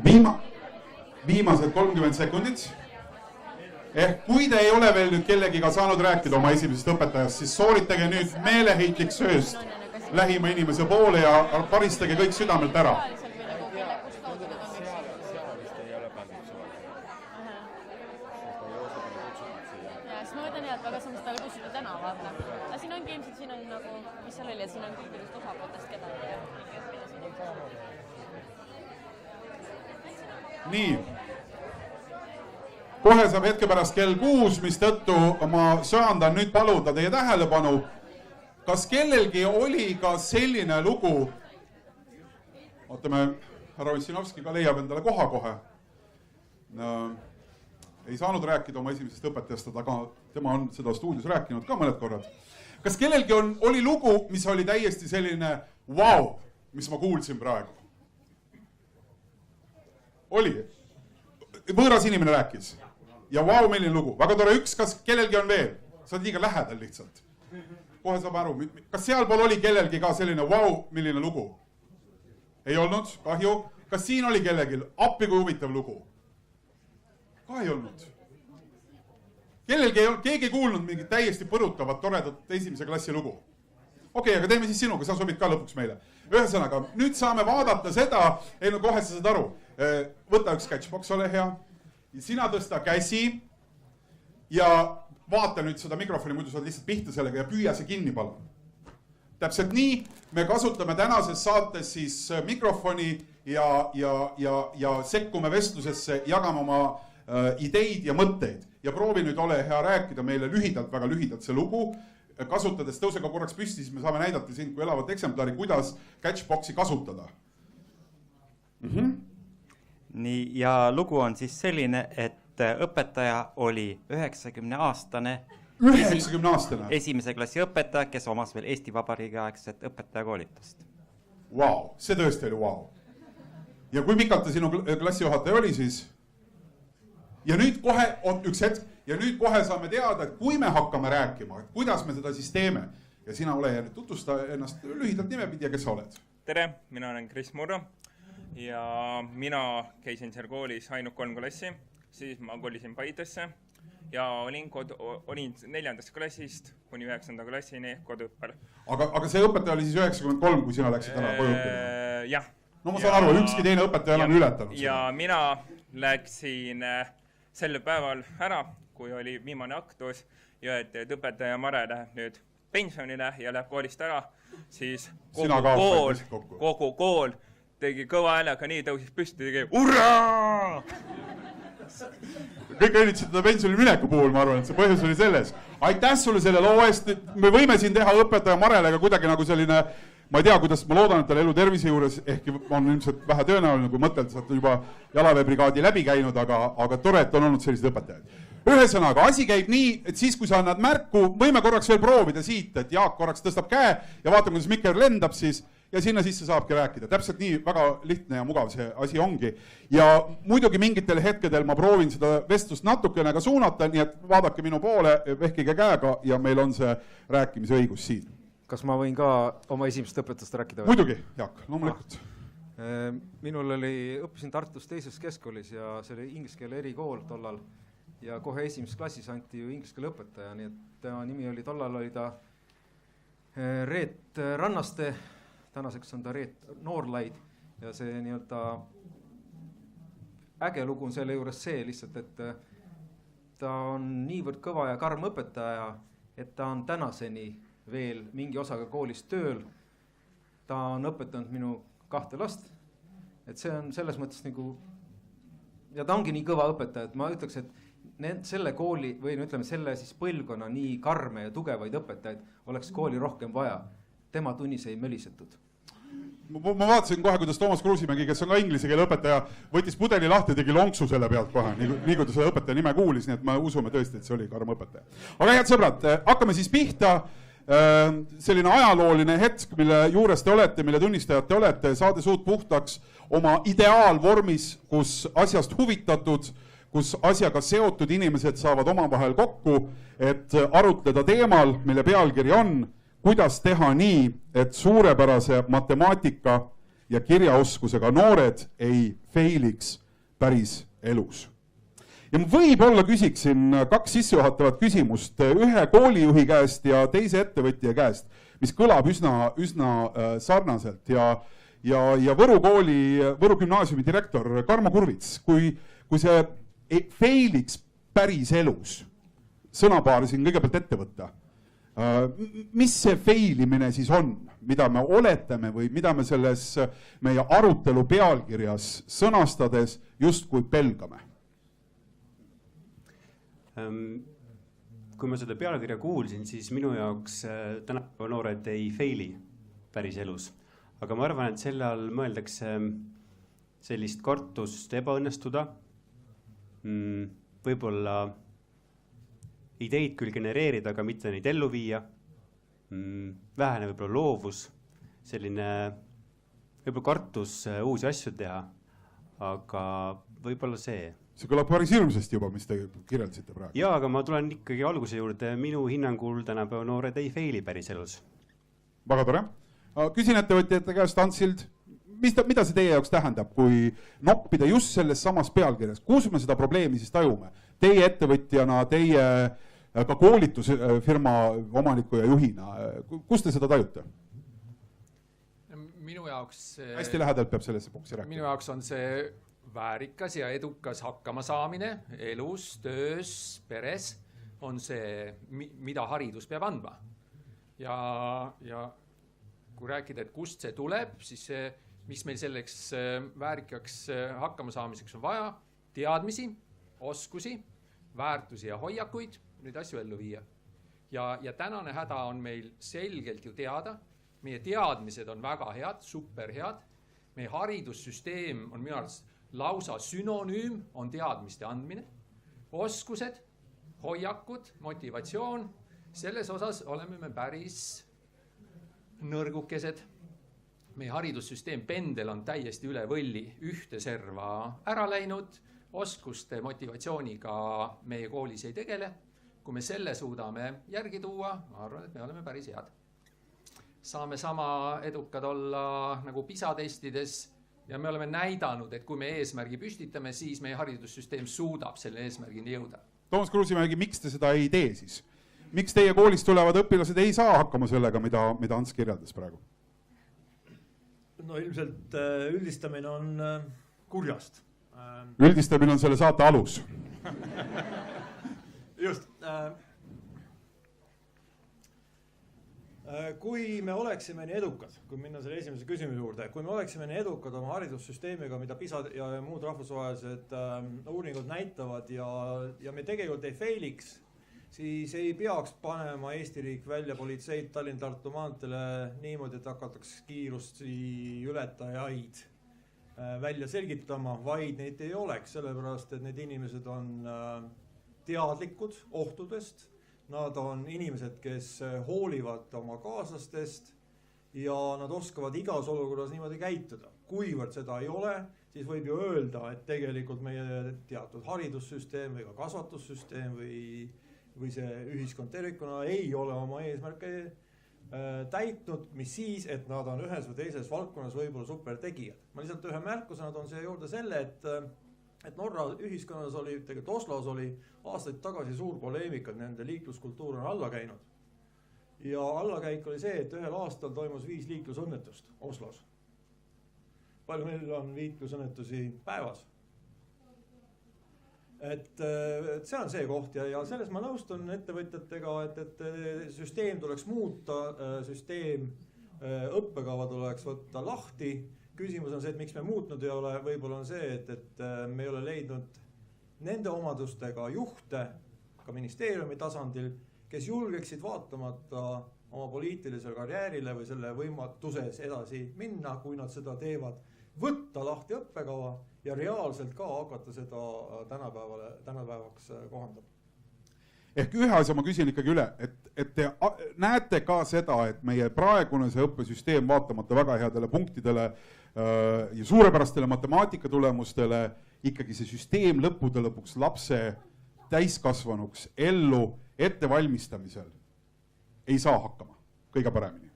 Viimased 30 sekundit. Ehk kui te ei ole veel nüüd kellegiga saanud rääkida oma esimesest õpetajast, siis sooritage nüüd meeleheitlik sööst lähima inimese poole ja paristage kõik südamelt ära. Nii. Kohe saab hetke pärast kell 6, mis tõttu ma söandan nüüd paluda teie tähelepanu. Kas kellelgi oli ka selline lugu, ootame, härra Ossinovski ka leiab endale koha kohe. Ei saanud rääkida oma esimesest õpetajast, aga tema on seda stuudios rääkinud ka mõned korrad. Kas kellelgi oli lugu, mis oli täiesti selline wow, mis ma kuulsin praegu? Oli. Võõras inimene rääkis. Ja wow, milline lugu. Väga tore üks, kas kellelgi on veel? Sa oled liiga lähedal lihtsalt. Kohe saab aru. Kas sealpool oli kellelgi ka selline wow, milline lugu? Ei olnud, kahju. Kas siin oli kellelgi appi kui huvitav lugu? Ka ei olnud. Keegi ei kuulnud mingit täiesti põrutavat, toredat esimese klassi lugu. Okei, aga teeme siis sinuga, sa sobid ka lõpuks meile. Ühesõnaga, nüüd saame vaadata seda, ei no kohe sa saad aru, võta üks Catchbox, ole hea, sina tõsta käsi ja vaata nüüd seda mikrofoni, muidu saad lihtsalt pihta sellega ja püüa see kinni palun. Täpselt nii, me kasutame tänases saates siis mikrofoni ja sekkume vestlusesse, jagame oma ideid ja mõtteid ja proovi nüüd ole hea rääkida meile lühidalt, väga lühidalt see lugu. Kasutades tõusega korraks püsti, siis me saame näidata sind kui elavat eksemplari, kuidas Catchboxi kasutada. Nii, ja lugu on siis selline, et õpetaja oli 90-aastane. 90-aastane? Esimese klassi õpetaja, kes omas veel Eesti Vabariigi aegset õpetajakoolitust. Vau, see tõesti oli vau. Ja kui pikalt ta sinu klassijuhataja oli siis? Ja nüüd kohe on üks hetk. Ja nüüd kohe saame teada, et kui me hakkame rääkima, et kuidas me seda siis teeme. Ja sina ole ja nüüd tutvusta ennast lühidalt nimepidi ja kes sa oled? Tere, mina olen Kris Murro ja mina käisin seal koolis ainult 3 klassi, siis ma kolisin Paidesse ja olin 4. klassist kuni 9. klassini koduõppel. Aga see õpetaja oli siis 93, kui sina läksid ära koduõppima? Jah. No ma saan aru, ükski teine õpetaja on ületanud. Ja mina läksin selle päeval ära, kui oli viimane aktus ja et õpetaja Mare läheb nüüd pensionile ja läheb koolist ära, siis kogu kool tegi kõva häälega, nii tõusis püsti, tegi urraa! Kõik õnnitsid teda pensionile mineku puhul, ma arvan, et see põhjus oli selles. Aitäh sulle selle loo eest, me võime siin teha õpetaja Marele kuidagi nagu selline, ma ei tea, kuidas ma loodan, et tal elu tervise juures, ehkki on ilmselt vähe tõenäoline, kui mõtelda, sa oled juba jalaveebrigaadi läbi käinud, aga tore, et on olnud sellised õpetajad. Ühesõnaga, asi käib nii, et siis, kui sa annad märku, võime korraks veel proovida siit, et Jaak korraks tõstab käe ja vaatame, kuidas Mikker lendab siis ja sinna sisse saabki rääkida. Täpselt nii väga lihtne ja mugav see asi ongi. Ja muidugi mingitel hetkedel ma proovin seda vestlust natukene ka suunata, nii et vaadake minu poole, vehkige käega ja meil on see rääkimise õigus siin. Kas ma võin ka oma esimest õpetust rääkida? Muidugi, Jaak, loomulikult. Minul õppisin Tartus teises keskkoolis ja see oli inglise keele erikool tollal ja kohe esimeses klassis anti ju inglise keele õpetaja, nii et tema nimi oli tollal oli ta Reet Rannaste, tänaseks on ta Reet Noorlaid ja see nii-öelda äge lugu on selle juures see lihtsalt, et ta on niivõrd kõva ja karm õpetaja, et ta on tänaseni veel mingi osaga koolis tööl. Ta on õpetanud minu 2 last, et see on selles mõttes nagu, ja ta ongi nii kõva õpetaja, et ma ütleks, et selle kooli või ütleme selle siis põlvkonna nii karme ja tugevaid õpetajaid oleks kooli rohkem vaja. Tema tunnis ei mölisetud. Ma vaatasin kohe, kuidas Toomas Kruusimägi, kes on ka inglise keele õpetaja, võttis pudeli lahti ja tegi lonksu selle pealt kohe, nii kui ta seda õpetaja nime kuulis, nii et ma usume tõesti, et see oli karm õpetaja. Aga head sõbrad, hakkame siis pihta. Selline ajalooline hetk, mille juures te olete, mille tunnistajad te olete, saade suud puhtaks oma ideaalvormis, kus asjast huvitatud, kus asjaga seotud inimesed saavad omavahel kokku, et arutleda teemal, mille pealkiri on, kuidas teha nii, et suurepärase matemaatika ja kirjaoskusega noored ei failiks päris elus. Ja ma võib-olla küsiksin 2 sissejuhatavat küsimust ühe koolijuhi käest ja teise ettevõtja käest, mis kõlab üsna sarnaselt ja Võru gümnaasiumi direktor Karmo Kurvits, kui see failiks päris elus, sõnapaari siin kõigepealt ette võtta, mis see failimine siis on, mida me oletame või mida me selles meie arutelu pealkirjas sõnastades justkui pelgame? Kui ma seda pealkirja kuulsin, siis minu jaoks tänapäeva noored ei faili päris elus. Aga ma arvan, et selle all mõeldakse sellist kartust ebaõnnestuda, võib-olla ideid küll genereerida, aga mitte neid ellu viia, vähene võib-olla loovus, selline võib-olla kartus uusi asju teha, aga võib-olla see. See kõlab päris hirmsasti juba, mis te kirjeldasite praegu. Jaa, aga ma tulen ikkagi alguse juurde. Minu hinnangul tänapäeva noored ei faili päris elus. Väga tore. Küsin ettevõtjate käest, Antsild, mida see teie jaoks tähendab, kui noppida just selles samas pealkirjas? Kus me seda probleemi siis tajume? Teie ettevõtjana, teie ka koolitusfirma omaniku ja juhina. Kus te seda tajute? Minu jaoks... Hästi lähedalt peab sellesse boksi rääkima. Minu jaoks on see väärikas ja edukas hakkama saamine elus, töös, peres on see, mida haridus peab andma. Ja kui rääkida, et kust see tuleb, siis see, mis meil selleks väärikaks hakkama saamiseks on vaja, teadmisi, oskusi, väärtusi ja hoiakuid, neid asju ellu viia. Ja tänane häda on meil selgelt ju teada, meie teadmised on väga head, super head, meie haridussüsteem on minu arvates lausa sünonüüm on teadmiste andmine, oskused, hoiakud, motivatsioon, selles osas oleme me päris nõrgukesed. Meie haridussüsteem pendel on täiesti üle võlli ühte serva ära läinud, oskuste motivatsiooniga meie koolis ei tegele. Kui me selle suudame järgi tuua, ma arvan, et me oleme päris head. Saame sama edukad olla nagu PISA testides, ja me oleme näidanud, et kui me eesmärgi püstitame, siis meie haridussüsteem suudab selle eesmärgini jõuda. Toomas Kruusimägi, miks te seda ei tee siis? Miks teie koolist tulevad õpilased ei saa hakkama sellega, mida Ants kirjeldas praegu? No ilmselt üldistamine on kurjast. Üldistamine on selle saate alus. Just. Kui me oleksime nii edukad, kui minna selle esimese küsimuse juurde, kui me oleksime nii edukad oma haridussüsteemiga, mida PISA ja muud rahvusvahelised uuringud näitavad ja me tegelikult ei failiks, siis ei peaks panema Eesti riik välja politseid Tallinn-Tartu maantele niimoodi, et hakataks kiirusti ületajaid välja selgitama, vaid neid ei oleks, sellepärast et need inimesed on teadlikud ohtudest. Nad on inimesed, kes hoolivad oma kaaslastest ja nad oskavad igas olukorras niimoodi käituda. Kuivõrd seda ei ole, siis võib ju öelda, et tegelikult meie teatud haridussüsteem või ka kasvatussüsteem või see ühiskond tervikuna ei ole oma eesmärke täitnud, mis siis, et nad on ühes või teises valdkonnas võib-olla supertegijad. Ma lihtsalt ühe märkusena toon siia juurde selle, et Norra ühiskonnas oli, tegelikult Oslos oli aastaid tagasi suur poleemika, nende liikluskultuur on alla käinud. Ja allakäik oli see, et ühel aastal toimus 5 liiklusõnnetust Oslos. Palju meil on liiklusõnnetusi päevas? Et see on see koht ja selles ma nõustun ettevõtjatega, et süsteem tuleks muuta, süsteem õppekava tuleks võtta lahti. Küsimus on see, et miks me muutnud ei ole, võib-olla on see, et me ei ole leidnud nende omadustega juhte ka ministeeriumi tasandil, kes julgeksid vaatamata oma poliitilisele karjäärile või selle võimatuses edasi minna, kui nad seda teevad, võtta lahti õppekava ja reaalselt ka hakata seda tänapäevaks kohandama. Ehk ühe asja ma küsin ikkagi üle, et te näete ka seda, et meie praegune see õppesüsteem vaatamata väga headele punktidele ja suurepärastele matemaatikatulemustele, ikkagi see süsteem lõppude lõpuks lapse täiskasvanuks ellu ettevalmistamisel ei saa hakkama kõige paremini.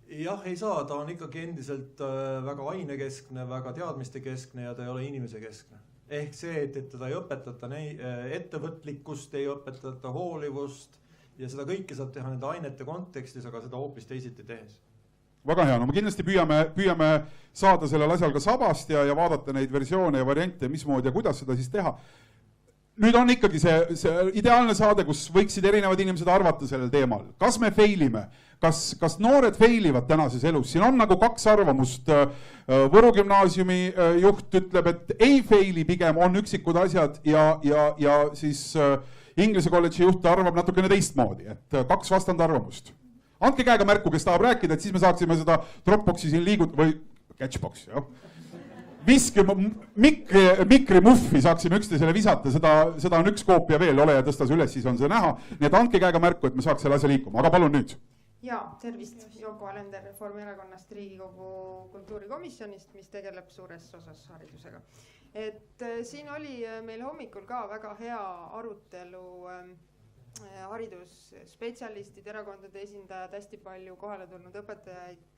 jah, ei saa, ta on ikkagi endiselt väga ainekeskne, väga teadmistekeskne ja ta ei ole inimese keskne. Ehk see, et teda ei õpetata ettevõtlikkust, ei õpetata hoolivust ja seda kõike saab teha nende ainete kontekstis, aga seda hoopis teisiti tehes. Väga hea, no me kindlasti püüame saada sellel asjal ka sabast ja vaadata neid versioone ja variante, mismoodi ja kuidas seda siis teha. Nüüd on ikkagi see ideaalne saade, kus võiksid erinevad inimesed arvata sellel teemal. Kas me failime? Kas noored failivad tänases elus? Siin on nagu kaks arvamust. Võru gümnaasiumi juht ütleb, et ei faili, pigem on üksikud asjad ja siis Inglise kolledži juht arvab natukene teistmoodi, et kaks vastandarvamust. Andke käega märku, kes tahab rääkida, et siis me saaksime seda Dropboxi siin või catchboxi, jah. Viski mikri muffi saaksime üksteisele visata, seda on üks koopia veel, ole ja tõsta see üles, siis on see näha. Nii et andke käega märku, et me saaks selle asja liikuma, aga palun nüüd. Ja, tervist, Yoko Alender Reformierakonnast Riigikogu kultuurikomisjonist, mis tegeleb suures osas haridusega. Et siin oli meil hommikul ka väga hea arutelu haridusspetsialistid, erakondade esindajad, hästi palju kohale tulnud õpetajaid,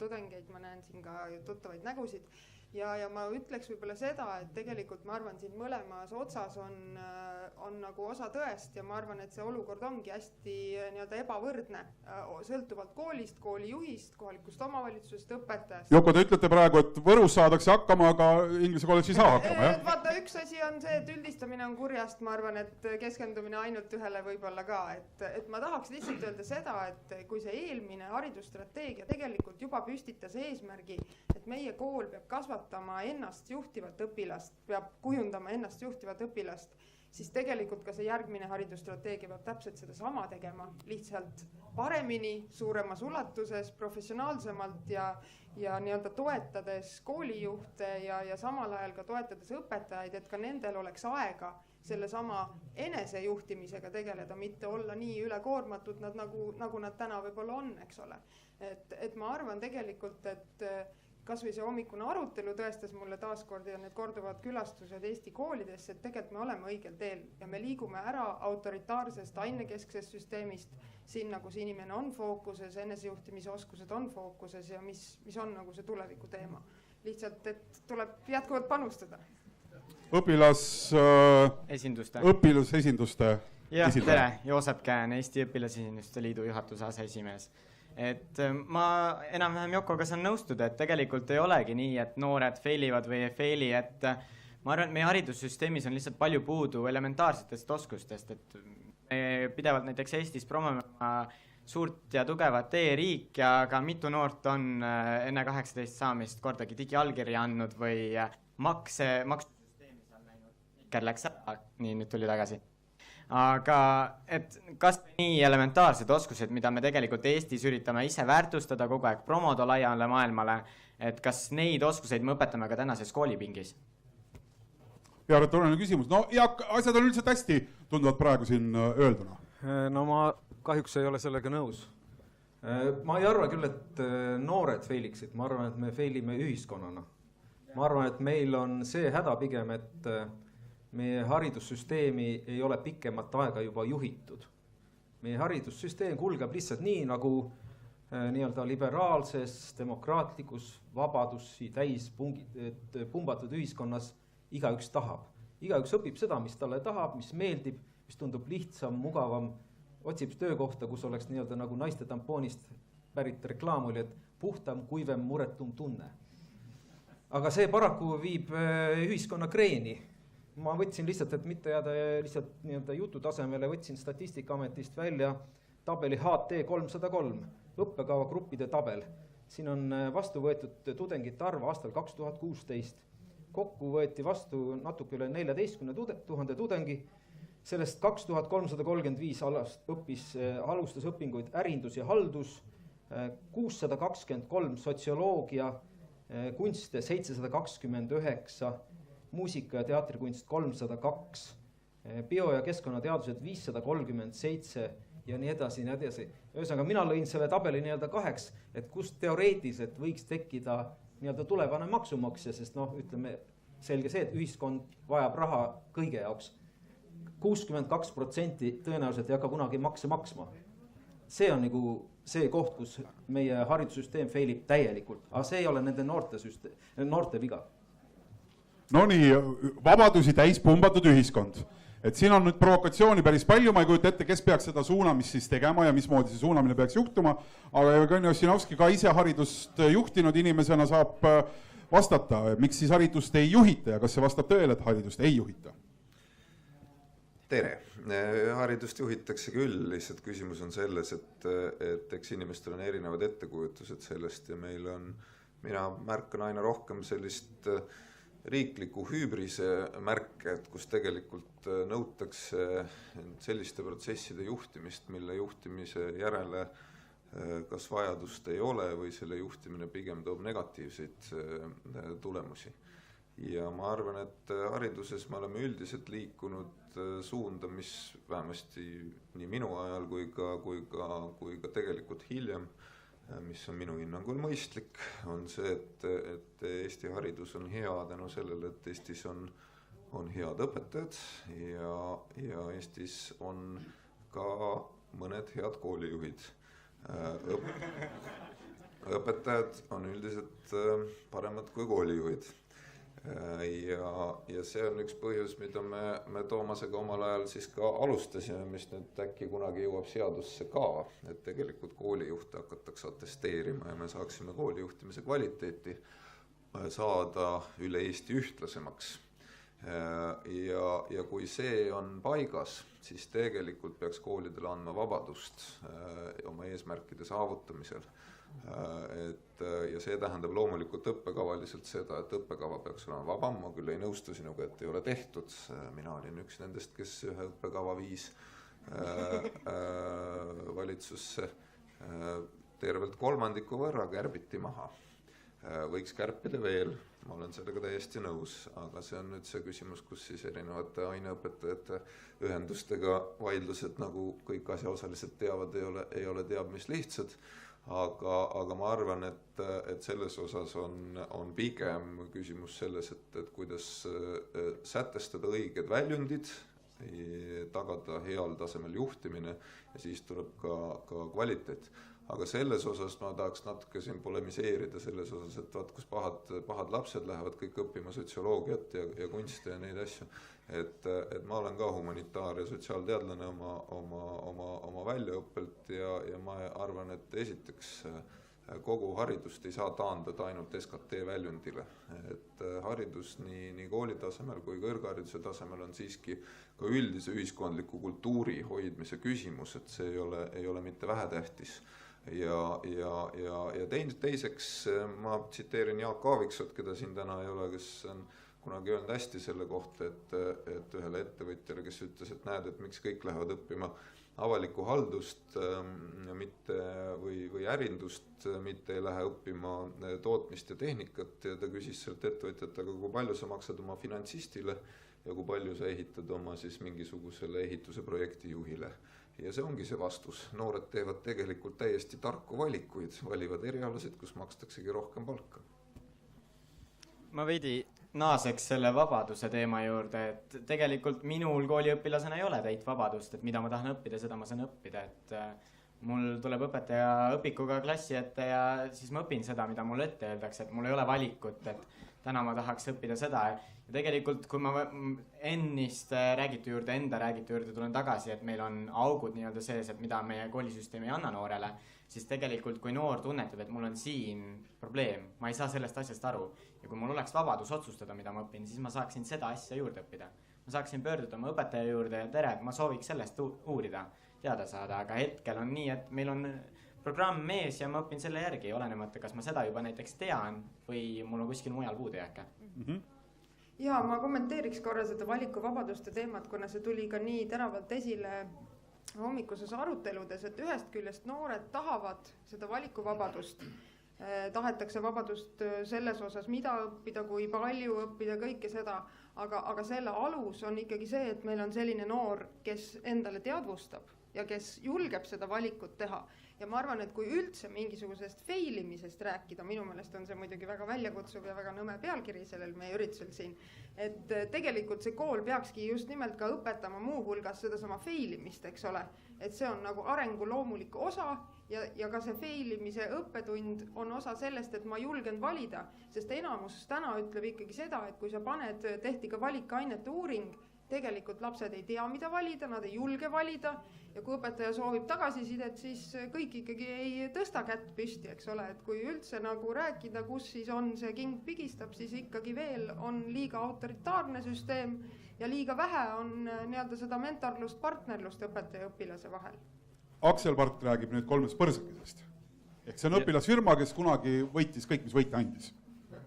tudengeid, ma näen siin ka tuttavaid nägusid. Ja ma ütleks võib-olla seda, et tegelikult ma arvan, siin mõlemas otsas on nagu osa tõest ja ma arvan, et see olukord ongi hästi nii-öelda ebavõrdne, sõltuvalt koolist, koolijuhist, kohalikust omavalitsusest, õpetajast. Joko, te ütlete praegu, et Võrus saadakse hakkama, aga Inglise kolledži ei saa hakkama, jah? Vaata, üks asi on see, et üldistamine on kurjast, ma arvan, et keskendumine ainult ühele võib-olla ka. Et ma tahaks lihtsalt öelda seda, et kui see eelmine haridusstrateegia tegelikult juba püstitas eesmärgi, et meie kool peab kasvatama ennast juhtivat õpilast, peab kujundama ennast juhtivat õpilast, siis tegelikult ka see järgmine haridusstrateegia peab täpselt seda sama tegema, lihtsalt paremini, suuremas ulatuses, professionaalsemalt ja nii-öelda toetades koolijuhte ja samal ajal ka toetades õpetajaid, et ka nendel oleks aega selle sama enesejuhtimisega tegeleda, mitte olla nii ülekoormatud nagu nad täna võib-olla on, eks ole. Et ma arvan tegelikult, et kas või see hommikune arutelu tõestas mulle taaskord ja need korduvad külastused Eesti koolidesse, et tegelikult me oleme õigel teel ja me liigume ära autoritaarsest ainekesksest süsteemist sinna, kus inimene on fookuses, enesejuhtimise oskused on fookuses ja mis on nagu see tuleviku teema. Lihtsalt, et tuleb jätkuvalt panustada. Õpilasesinduste jah, tere, Joosep Käen, Eesti Õpilasesinduste Liidu juhatuse aseesimees. Et ma enam-vähem Jokoga saan nõustuda, et tegelikult ei olegi nii, et noored failivad või ei faili, et ma arvan, et meie haridussüsteemis on lihtsalt palju puudu elementaarsetest oskustest, et me pidevalt näiteks Eestis promome suurt ja tugevat e-riik ja ka mitu noort on enne 18 saamist kordagi digiallkirja andnud või maksusüsteemi seal näinud. Iker läks ära, nii nüüd tuli tagasi. Aga et kas nii elementaarsed oskused, mida me tegelikult Eestis üritame ise väärtustada kogu aeg promoda laiale maailmale, et kas neid oskuseid me õpetame ka tänases koolipingis? Ja retooriline küsimus. No ja asjad on üldiselt hästi tunduvad praegu siin öelduna. No ma kahjuks ei ole sellega nõus. Ma ei arva küll, et noored feiliksid. Ma arvan, et me feilime ühiskonnana. Ma arvan, et meil on see häda pigem, et meie haridussüsteemi ei ole pikemat aega juba juhitud. Meie haridussüsteem kulgeb lihtsalt nii, nagu nii-öelda liberaalses, demokraatlikus, vabadusi täis pumbatud ühiskonnas igaüks tahab. Igaüks õpib seda, mis talle tahab, mis meeldib, mis tundub lihtsam, mugavam, otsib töökohta, kus oleks nii-öelda nagu naiste tampoonist pärit reklaam oli, et puhtam, kuivem, muretum tunne. Aga see paraku viib ühiskonna kreeni. Ma võtsin lihtsalt, et mitte jääda lihtsalt nii-öelda jutu tasemele, võtsin Statistikaametist välja tabeli HT303, õppekava gruppide tabel. Siin on vastu võetud tudengite arv aastal 2016. Kokku võeti vastu natuke üle 14 000 tudengi. Sellest 2335 alustas õpinguid ärindus ja haldus, 623 sotsioloogia, kunste 729, muusika- ja teatrikunst 302, bio- ja keskkonnateadused 537 ja nii edasi, nii edasi. Ühesõnaga, mina lõin selle tabeli nii-öelda kaheks, et kust teoreetiliselt võiks tekkida nii-öelda tulevane maksumaksja, sest ütleme selge see, et ühiskond vajab raha kõige jaoks. 62% tõenäoliselt ei hakka kunagi makse maksma. See on nagu see koht, kus meie haridussüsteem failib täielikult, aga see ei ole nende noorte viga. No nii, vabadusi täis pumbatud ühiskond. Et siin on nüüd provokatsiooni päris palju, ma ei kujuta ette, kes peaks seda suunamist siis tegema ja mismoodi see suunamine peaks juhtuma, aga Jevgeni Ossinovski ka ise haridust juhtinud inimesena saab vastata, miks siis haridust ei juhita ja kas see vastab tõele, et haridust ei juhita? Tere! Haridust juhitakse küll, lihtsalt küsimus on selles, et eks inimestel on erinevad ettekujutused sellest ja meil on, mina märkan aina rohkem sellist riikliku hüübrise märke, et kus tegelikult nõutakse selliste protsesside juhtimist, mille juhtimise järele kas vajadust ei ole või selle juhtimine pigem toob negatiivseid tulemusi. Ja ma arvan, et hariduses me oleme üldiselt liikunud suunda, mis vähemasti nii minu ajal kui ka tegelikult hiljem, mis on minu hinnangul mõistlik, on see, et Eesti haridus on hea tänu sellele, et Eestis on head õpetajad ja Eestis on ka mõned head koolijuhid. Õpetajad on üldiselt paremad kui koolijuhid. Ja see on üks põhjus, mida me Toomasega omal ajal siis ka alustasime, mis nüüd äkki kunagi jõuab seadusse ka, et tegelikult koolijuhte hakatakse atesteerima ja me saaksime koolijuhtimise kvaliteeti saada üle Eesti ühtlasemaks. Ja kui see on paigas, siis tegelikult peaks koolidele andma vabadust oma eesmärkide saavutamisel. Ja see tähendab loomulikult õppekavaliselt seda, et õppekava peaks olema vabam, ma küll ei nõustu sinuga, et ei ole tehtud. Mina olin üks nendest, kes ühe õppekava viis valitsusse tervelt 3% võrra kärbiti maha. Võiks kärpida veel, ma olen sellega täiesti nõus, aga see on nüüd see küsimus, kus siis erinevate aineõpetajate ühendustega vaidlused, nagu kõik asjaosalised teavad, ei ole teab mis lihtsad. Aga ma arvan, et selles osas on pigem küsimus selles, et kuidas sätestada õiged väljundid, tagada heal tasemel juhtimine ja siis tuleb ka kvaliteet. Aga selles osas ma tahaks natuke siin polemiseerida selles osas, et vaat kus pahad lapsed lähevad kõik õppima sotsioloogiat ja kunste ja neid asju. Et ma olen ka humanitaar- ja sotsiaalteadlane oma väljaõppelt ja ma arvan, et esiteks kogu haridust ei saa taandada ainult SKT väljundile. Et haridus nii kooli tasemel kui kõrghariduse tasemel on siiski ka üldise ühiskondliku kultuuri hoidmise küsimus, et see ei ole mitte vähetähtis. Ja teiseks ma tsiteerin Jaak Aaviksot, keda siin täna ei ole, kes on kunagi öelnud hästi selle kohta, et ühele ettevõtjale, kes ütles, et näed, et miks kõik lähevad õppima avalikku haldust või ärindust, mitte ei lähe õppima tootmist ja tehnikat ja ta küsis sealt ettevõtjat, aga kui palju sa maksad oma finantsistile ja kui palju sa ehitad oma siis mingisugusele ehituse projekti juhile. Ja see ongi see vastus. Noored teevad tegelikult täiesti tarku valikuid, valivad erialasid, kus makstaksegi rohkem palka. Ma veidi naaseks selle vabaduse teema juurde, et tegelikult minul kooliõpilasena ei ole täit vabadust, et mida ma tahan õppida, seda ma saan õppida, et mul tuleb õpetaja õpikuga klassi ette ja siis ma õpin seda, mida mulle ette öeldakse, et mul ei ole valikut, et täna ma tahaks õppida seda ja tegelikult kui ma enda räägitu juurde tulen tagasi, et meil on augud nii-öelda sees, et mida meie koolisüsteem ei anna noorele, siis tegelikult kui noor tunnetab, et mul on siin probleem, ma ei saa sellest asjast aru ja kui mul oleks vabadus otsustada, mida ma õpin, siis ma saaksin seda asja juurde õppida. Ma saaksin pöörduda oma õpetaja juurde ja tere, ma sooviks sellest uurida, teada saada, aga hetkel on nii, et meil on programm mees ja ma õpin selle järgi, olenemata, kas ma seda juba näiteks tean või mul on kuskil mujal puudujääke. Ja ma kommenteeriks korra seda valikuvabaduste teemat, kuna see tuli ka nii teravalt esile hommikuses aruteludes, et ühest küljest noored tahavad seda valikuvabadust, tahetakse vabadust selles osas, mida õppida, kui palju õppida, kõike seda, aga selle alus on ikkagi see, et meil on selline noor, kes endale teadvustab ja kes julgeb seda valikut teha. Ja ma arvan, et kui üldse mingisugusest failimisest rääkida, minu meelest on see muidugi väga väljakutsuv ja väga nõme pealkiri sellel meie üritusel siin, et tegelikult see kool peakski just nimelt ka õpetama muu hulgas seda sama failimist, eks ole, et see on nagu arengu loomulik osa ja ka see failimise õppetund on osa sellest, et ma julgen valida, sest enamus täna ütleb ikkagi seda, et kui sa paned, tehti ka valikainete uuring, tegelikult lapsed ei tea, mida valida, nad ei julge valida ja kui õpetaja soovib tagasisidet, siis kõik ikkagi ei tõsta kätt püsti, eks ole, et kui üldse nagu rääkida, kus siis on see king pigistab, siis ikkagi veel on liiga autoritaarne süsteem ja liiga vähe on nii-öelda seda mentorlust, partnerlust õpetaja ja õpilase vahel. Aksel Part räägib nüüd 3 põrsakesest. Ehk see on õpilasfirma, kes kunagi võitis kõik, mis võita andis.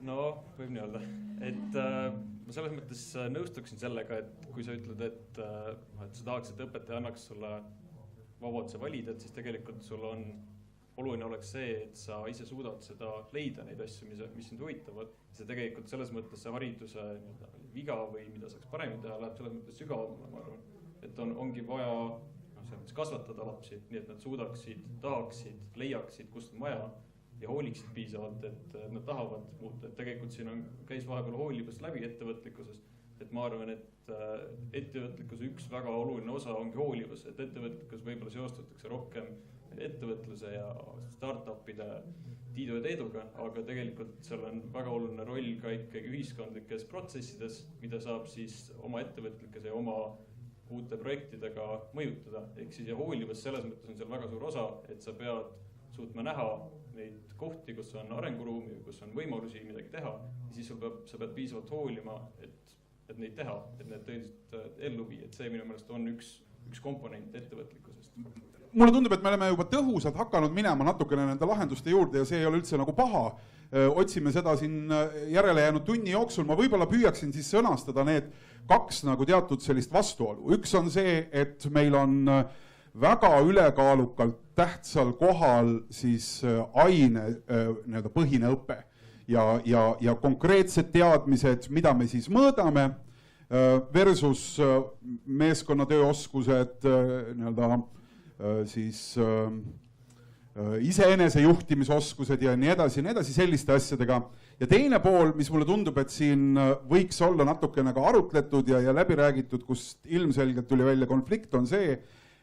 No, võib nii öelda. Et ma selles mõttes nõustuksin sellega, et kui sa ütled, et sa tahaks, et õpetaja annaks sulle vabaduse valida, et siis tegelikult sul on oluline oleks see, et sa ise suudad seda leida neid asju, mis sind huvitavad. See tegelikult selles mõttes see hariduse viga või mida saaks paremini teha, läheb selles mõttes sügavamale, ma arvan. Et ongi vaja kasvatada lapsi, nii et nad suudaksid, tahaksid, leiaksid, kust on vaja ja hooliksid piisavalt, et nad tahavad muuta. Et tegelikult siin käis vahepeal hoolivust läbi ettevõtlikkuses, et ma arvan, et ettevõtlikkuse üks väga oluline osa ongi hoolivus, et ettevõtlikkus võib-olla seostatakse rohkem ettevõtluse ja startupide tiidu ja teeduga, aga tegelikult seal on väga oluline roll ka ikkagi ühiskondlikes protsessides, mida saab siis oma ettevõtlikes ja oma uute projektidega mõjutada. Ehk siis ja hoolivus selles mõttes on seal väga suur osa, et sa pead suutma näha neid kohti, kus on arenguruumi, kus on võimalusi midagi teha ja siis sa pead piisavalt hoolima, et neid teha, et need tõeliselt ellu viia. Et see minu meelest on üks komponent ettevõtlikkusest. Mulle tundub, et me oleme juba tõhusalt hakanud minema natukene nende lahenduste juurde ja see ei ole üldse nagu paha. Otsime seda siin järele jäänud tunni jooksul. Ma võib-olla püüaksin siis sõnastada need 2 nagu teatud sellist vastuolu. Üks on see, et meil on väga ülekaalukalt tähtsal kohal siis aine põhine õpe ja konkreetsed teadmised, mida me siis mõõdame versus meeskonnatööoskused, siis iseenese juhtimisoskused ja nii edasi selliste asjadega. Ja teine pool, mis mulle tundub, et siin võiks olla natukene ka arutletud ja läbi räägitud, kus ilmselgelt tuli välja konflikt, on see,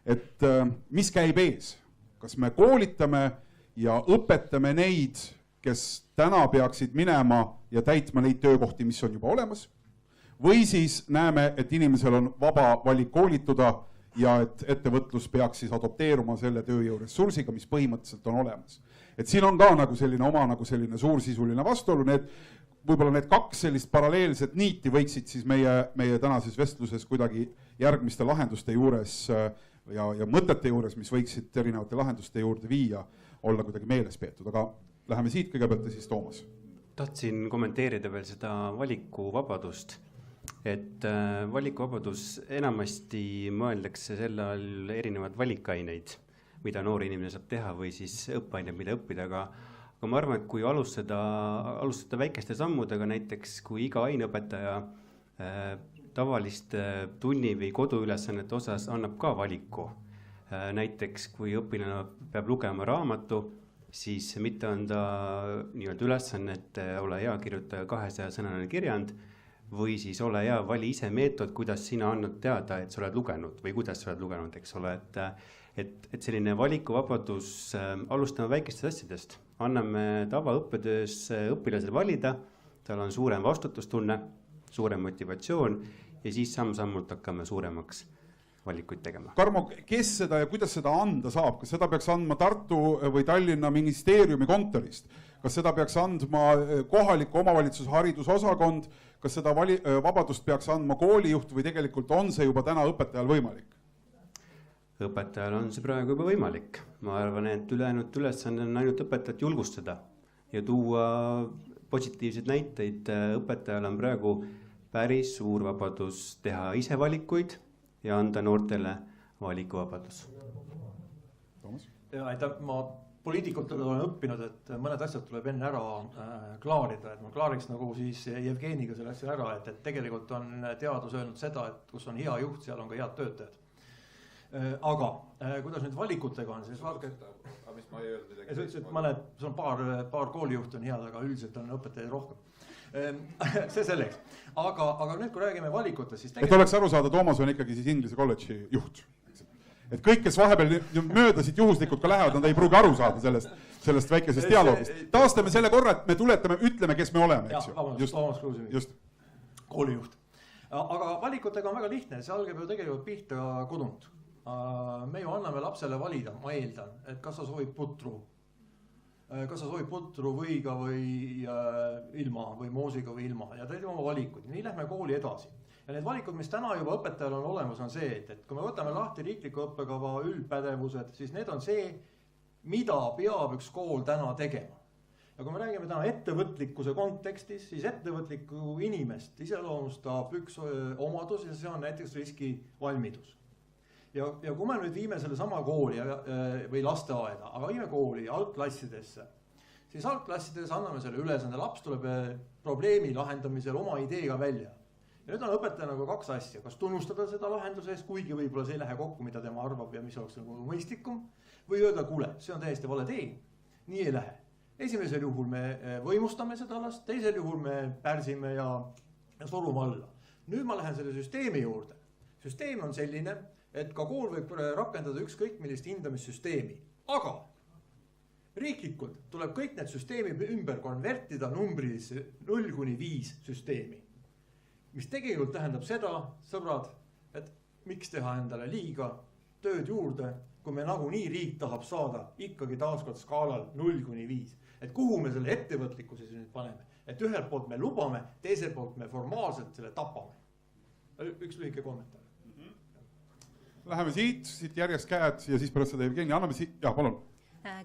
et mis käib ees. Kas me koolitame ja õpetame neid, kes täna peaksid minema ja täitma neid töökohti, mis on juba olemas, või siis näeme, et inimesel on vaba valik koolituda ja et ettevõtlus peaks siis adopteeruma selle tööjõuressursiga, mis põhimõtteliselt on olemas. Et siin on ka nagu selline oma nagu selline suursisuline vastuolu, võib-olla need 2 sellist paralleelset niiti võiksid siis meie tänases vestluses kuidagi järgmiste lahenduste juures ja mõtete juures, mis võiksid erinevate lahenduste juurde viia, olla kuidagi meeles peetud, aga läheme siit kõigepealt ja siis Toomas. Tahtsin kommenteerida veel seda valikuvabadust, et valikuvabadus enamasti mõeldakse selle all erinevad valikaineid, mida noor inimene saab teha või siis õppeaineid, mida õppida, aga ma arvan, et kui alustada väikeste sammudega, näiteks kui iga aineõpetaja tavaliste tunni või koduülesannete osas annab ka valiku. Näiteks kui õpilane peab lugema raamatu, siis mitte on ta nii-öelda ülesanne, et ole hea kirjutaja 200-sõnaline kirjand või siis ole hea vali ise meetod, kuidas sina annad teada, et sa oled lugenud või kuidas sa oled lugenud, eks ole, et selline valikuvabadus alustame väikestest asjadest. Anname tavaõppetöös õpilasel valida, tal on suurem vastutustunne, suurem motivatsioon ja siis samm-sammult hakkame suuremaks valikuid tegema. Karmo, kes seda ja kuidas seda anda saab? Kas seda peaks andma Tartu või Tallinna ministeeriumi kontorist? Kas seda peaks andma kohaliku omavalitsuse haridusosakond? Kas seda vabadust peaks andma koolijuht või tegelikult on see juba täna õpetajal võimalik? Õpetajal on see praegu juba võimalik. Ma arvan, et ülejäänud ülesanne on ainult õpetajat julgustada ja tuua positiivseid näiteid. Õpetajal on praegu päris suur vabadus teha ise valikuid ja anda noortele valikuvabadus. Aitäh, ma poliitikutele olen õppinud, et mõned asjad tuleb enne ära klaarida, et ma klaariks nagu siis Jevgeniga selle asja ära, et tegelikult on teadus öelnud seda, et kus on hea juht, seal on ka head töötajad. Aga kuidas nüüd valikutega on, siis vaadake, mis ma ei öelnud midagi. sa ütlesid, et sul on paar koolijuht on head, aga üldiselt on õpetajaid rohkem. See selleks. Aga nüüd, kui räägime valikutest, siis tegelikult... Et oleks aru saada, Toomas on ikkagi siis Inglise kolledži juht. et kõik, kes vahepeal möödasid juhuslikult ka lähevad, nad ei pruugi aru saada sellest väikesest dialoogist. Taastame selle korra, et me ütleme, kes me oleme, eks ju. Toomas Kruusimägi, koolijuht. Aga valikutega on väga lihtne, see algab ju tegelikult pihta kodunt. Me ju anname lapsele valida, ma eeldan, et kas sa soovib putru võiga või ilma või moosiga või ilma ja teed oma valikud. Nii lähme kooli edasi. Ja need valikud, mis täna juba õpetajal on olemas, on see, et kui me võtame lahti riikliku õppekava üldpädevused, siis need on see, mida peab üks kool täna tegema. Ja kui me räägime täna ettevõtlikkuse kontekstis, siis ettevõtlikku inimest iseloomustab üks omadus ja see on näiteks riskivalmidus. Ja kui me nüüd viime selle sama kooli või lasteaeda, aga viime kooli algklassidesse, siis algklassides anname selle ülesande, laps tuleb probleemi lahendamisel oma ideega välja. Ja nüüd on õpetaja nagu kaks asja, kas tunnustada seda lahenduse eest, kuigi võib-olla see ei lähe kokku, mida tema arvab ja mis oleks nagu mõistlikum, või öelda, kuule, see on täiesti vale tee, nii ei lähe. Esimesel juhul me võimustame seda last, teisel juhul me pärsime ja surume alla. Nüüd ma lähen selle süsteemi juurde. Süsteem on selline, et ka kool võib rakendada ükskõik millist hindamissüsteemi, aga riiklikult tuleb kõik need süsteemi ümber konvertida numbrilisse 0-5 süsteemi. Mis tegelikult tähendab seda, sõbrad, et miks teha endale liiga tööd juurde, kui me nagunii riik tahab saada ikkagi taaskord skaalal 0-5. Et kuhu me selle ettevõtlikkuse nüüd paneme? Et ühelt poolt me lubame, teiselt poolt me formaalselt selle tapame. Üks lühike kommentaar. Läheme siit järjest käed ja siis pärast seda Jevgeni. Anname siit, palun.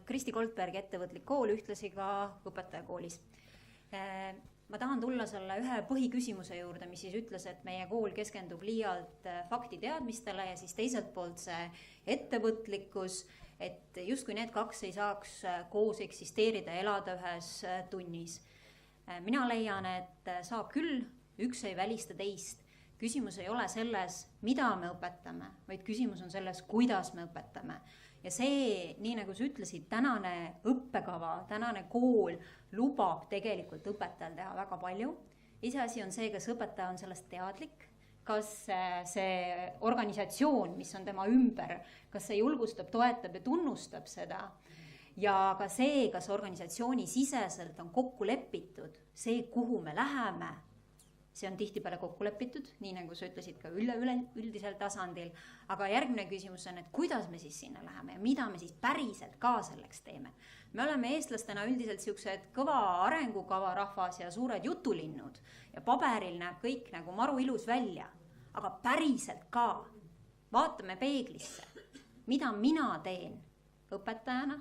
Kristi Goldberg, ettevõtlik kool, ühtlasi ka õpetajakoolis. Ma tahan tulla selle ühe põhiküsimuse juurde, mis siis ütles, et meie kool keskendub liialt faktiteadmistele ja siis teiselt poolt see ettevõtlikkus, et justkui need kaks ei saaks koos eksisteerida, elada ühes tunnis. Mina leian, et saab küll, üks ei välista teist. Küsimus ei ole selles, mida me õpetame, vaid küsimus on selles, kuidas me õpetame. Ja see, nii nagu sa ütlesid, tänane õppekava, tänane kool lubab tegelikult õpetajal teha väga palju. Iseasi on see, kas õpetaja on sellest teadlik, kas see organisatsioon, mis on tema ümber, kas see julgustab, toetab ja tunnustab seda. Ja ka see, kas organisatsiooni siseselt on kokku lepitud, see, kuhu me läheme, see on tihtipeale kokku lepitud, nii nagu sa ütlesid ka üldisel tasandil. Aga järgmine küsimus on, et kuidas me siis sinna läheme ja mida me siis päriselt ka selleks teeme. Me oleme eestlastena üldiselt siuksed kõva arengukava rahvas ja suured jutulinnud ja paberil näeb kõik nagu maru ilus välja. Aga päriselt ka vaatame peeglisse, mida mina teen õpetajana,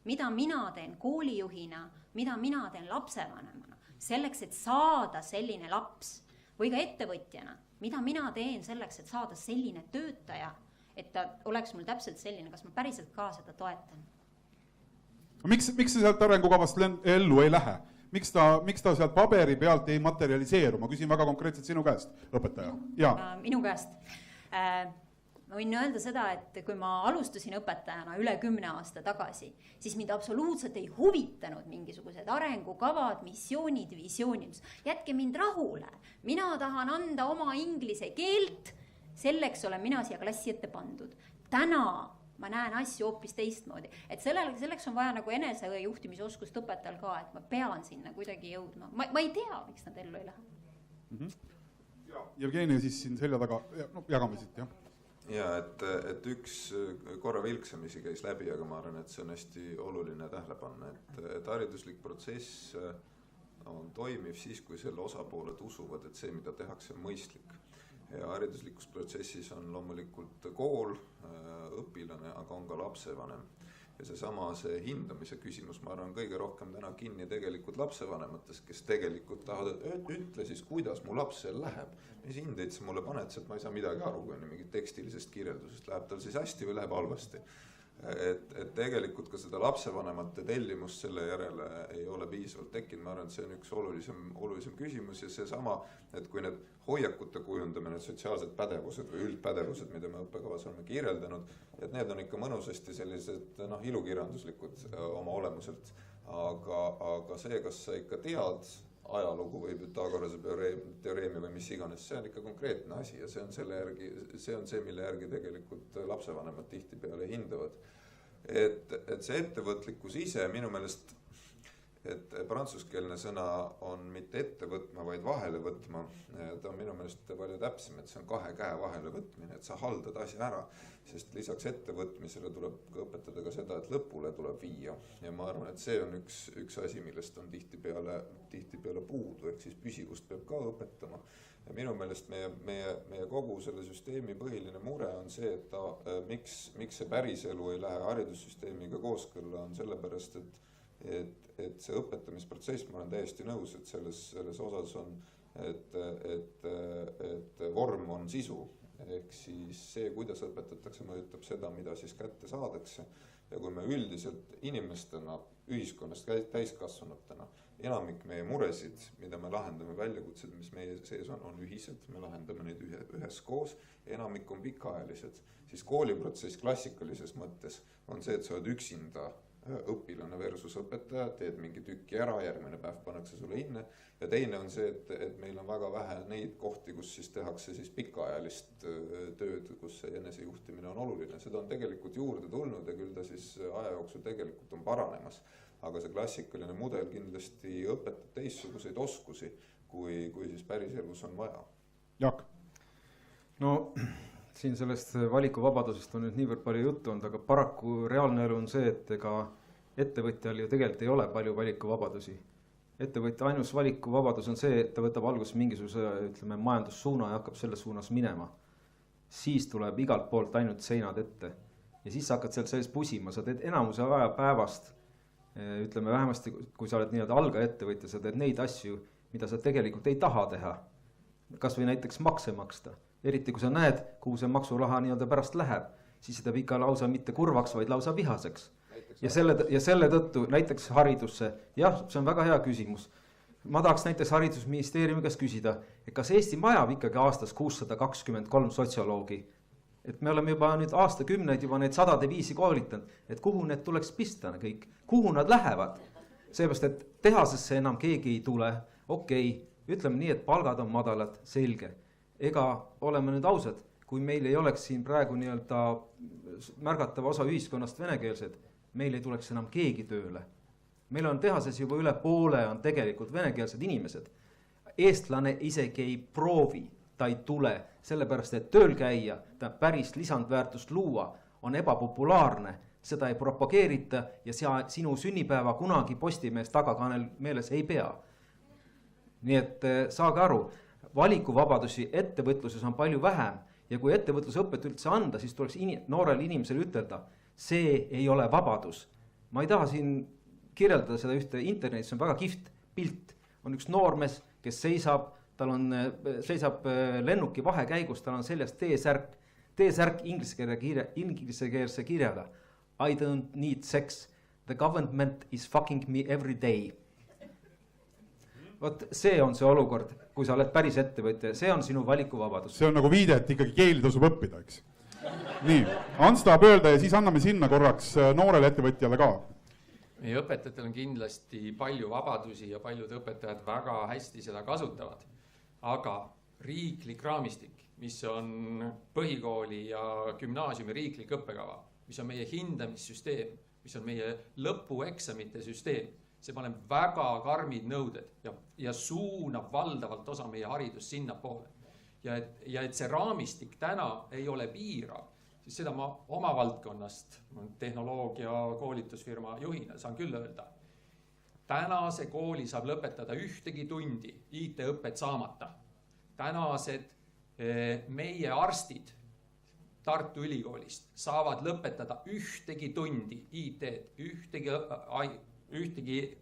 mida mina teen koolijuhina, mida mina teen lapsevanemana. Selleks, et saada selline laps või ka ettevõtjana, mida mina teen selleks, et saada selline töötaja, et ta oleks mul täpselt selline, kas ma päriselt ka seda toetan. Miks see sealt arengukavast ellu ei lähe? Miks ta sealt paberi pealt ei materialiseeru? Ma küsin väga konkreetselt sinu käest, õpetaja. Minu käest. Ma võin öelda seda, et kui ma alustasin õpetajana üle 10 aasta tagasi, siis mind absoluutselt ei huvitanud mingisugused arengukavad, missioonid, visioonid. Jätke mind rahule. Mina tahan anda oma inglise keelt, selleks olen mina siia klassi ette pandud. Täna ma näen asju hoopis teistmoodi. Et selleks on vaja nagu enese juhtimisoskust õpetajal ka, et ma pean sinna kuidagi jõudma. Ma ei tea, miks nad ellu ei lähe. Jevgeni siis siin selja taga, jagame siit, jah. Ja, et üks korra vilksamisi käis läbi, aga ma arvan, et see on hästi oluline tähele panna, et hariduslik protsess on toimiv siis, kui selle osapooled usuvad, et see, mida tehakse, on mõistlik. Ja hariduslikus protsessis on loomulikult kool, õpilane, aga on ka lapsevanem. Ja see hindamise küsimus, ma arvan, kõige rohkem täna kinni tegelikult lapsevanemates, kes tegelikult tahavad, ütle siis, kuidas mu lapsel läheb. Mis hindeid sa mulle paned, et ma ei saa midagi aru, kui mingit tekstilisest kirjeldusest läheb tal siis hästi või läheb halvasti. Et tegelikult ka seda lapsevanemate tellimust selle järele ei ole piisavalt tekkinud. Ma arvan, et see on üks olulisem küsimus ja see sama, et kui need hoiakute kujundamine, need sotsiaalsed pädevused või üldpädevused, mida me õppekavas oleme kirjeldanud, et need on ikka mõnusasti sellised ilukirjanduslikud oma olemuselt. Aga see, kas sa ikka tead ajalugu või Pythagorase teoreemi või mis iganes, see on ikka konkreetne asi ja see on see, mille järgi tegelikult lapsevanemad tihtipeale hindavad. Et see ettevõtlikkus ise minu meelest, et prantsuskeelne sõna on mitte ette võtma, vaid vahele võtma, ta on minu meelest palju täpsem, et see on 2 käe vahele võtmine, et sa haldad asja ära, sest lisaks ettevõtmisele tuleb ka õpetada ka seda, et lõpule tuleb viia. Ja ma arvan, et see on üks asi, millest on tihtipeale puudu, ehk siis püsivust peab ka õpetama. Ja minu meelest meie kogu selle süsteemi põhiline mure on see, et miks see päriselu ei lähe haridussüsteemiga kooskõlla, on sellepärast, et see õpetamisprotsess, ma olen täiesti nõus, et selles osas on, et vorm on sisu, ehk siis see, kuidas õpetatakse, mõjutab seda, mida siis kätte saadakse. Ja kui me üldiselt inimestena, ühiskonnast täiskasvanutena, enamik meie muresid, mida me lahendame, väljakutsed, mis meie sees on ühised, me lahendame neid üheskoos, enamik on pikaajalised, siis kooliprotsess klassikalises mõttes on see, et sa oled üksinda õpilane versus õpetaja, teed mingi tükki ära, järgmine päev pannakse sulle inne ja teine on see, et meil on väga vähe neid kohti, kus siis tehakse siis pikaajalist tööd, kus see enesejuhtimine on oluline. Seda on tegelikult juurde tulnud ja küll ta siis aja jooksul tegelikult on paranemas, aga see klassikaline mudel kindlasti õpetab teistsuguseid oskusi, kui siis päriselus on vaja. Jaak? No siin sellest valikuvabadusest on nüüd niivõrd palju juttu olnud, aga paraku reaalne elu on see, et ega ettevõtjal ju tegelikult ei ole palju valikuvabadusi. Ettevõtja ainus valikuvabadus on see, et ta võtab alguses mingisuguse, ütleme, majandussuuna ja hakkab selles suunas minema. Siis tuleb igalt poolt ainult seinad ette ja siis hakkad seal selles pusima, sa teed enamuse aja päevast, ütleme vähemasti, kui sa oled nii-öelda algaettevõtja, sa teed neid asju, mida sa tegelikult ei taha teha. Kas või näiteks makse maksta. Eriti kui sa näed, kuhu see maksuraha nii-öelda pärast läheb, siis seda ikka lausa mitte kurvaks, vaid lausa vihaseks. Ja selle tõttu näiteks haridusse, jah, see on väga hea küsimus. Ma tahaks näiteks haridusministeeriumi käest küsida, et kas Eesti vajab ikkagi aastas 623 sotsioloogi. Et me oleme juba nüüd aastakümneid juba need 100 viisi koolitanud, et kuhu need tuleks pista kõik, kuhu nad lähevad. Seepärast, et tehasesse enam keegi ei tule, okei, ütleme nii, et palgad on madalad, selge. Ega oleme nüüd ausad, kui meil ei oleks siin praegu nii-öelda märgatava osa ühiskonnast venekeelsed, meil ei tuleks enam keegi tööle. Meil on tehases juba üle poole on tegelikult venekeelsed inimesed. Eestlane isegi ei proovi, ta ei tule, sellepärast et tööl käia, ta päris lisandväärtust luua, on ebapopulaarne, seda ei propageerita ja sinu sünnipäeva kunagi Postimees tagakaanel meeles ei pea. Nii et saage aru, valikuvabadusi ettevõtluses on palju vähem ja kui ettevõtlusõpet üldse anda, siis tuleks noorel inimesele ütelda, see ei ole vabadus. Ma ei taha siin kirjeldada seda ühte internetis, see on väga kihvt pilt. On üks noormees, kes seisab lennuki vahekäigus, tal on seljas T-särk ingliskeelse kirjaga. I don't need sex, the government is fucking me every day. Vot see on see olukord, kui sa oled päris ettevõtja, see on sinu valikuvabadus. See on nagu viide, et ikkagi keeli tasub õppida, eks. Nii, Ants tahab öelda ja siis anname sinna korraks noorele ettevõtjale ka. Meie õpetajatel on kindlasti palju vabadusi ja paljud õpetajad väga hästi seda kasutavad. Aga riiklik raamistik, mis on põhikooli ja gümnaasiumi riiklik õppekava, mis on meie hindamissüsteem, mis on meie lõpueksamite süsteem, see paneb väga karmid nõuded ja suunab valdavalt osa meie haridust sinna poole. Ja et see raamistik täna ei ole piirav, siis seda ma oma valdkonnast, tehnoloogia koolitusfirma juhina saan küll öelda. Tänase kooli saab lõpetada ühtegi tundi IT-õpet saamata. Tänased meie arstid Tartu Ülikoolist saavad lõpetada ühtegi tundi IT-d, ühtegi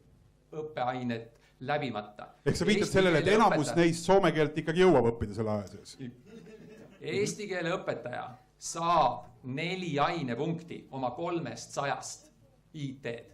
õppeainet läbimata. Ehk sa viitad sellele, et enamus neist soome keelt ikkagi jõuab õppida selle aja sees. Eesti keele õpetaja saab 4 ainepunkti oma 300 IT-d.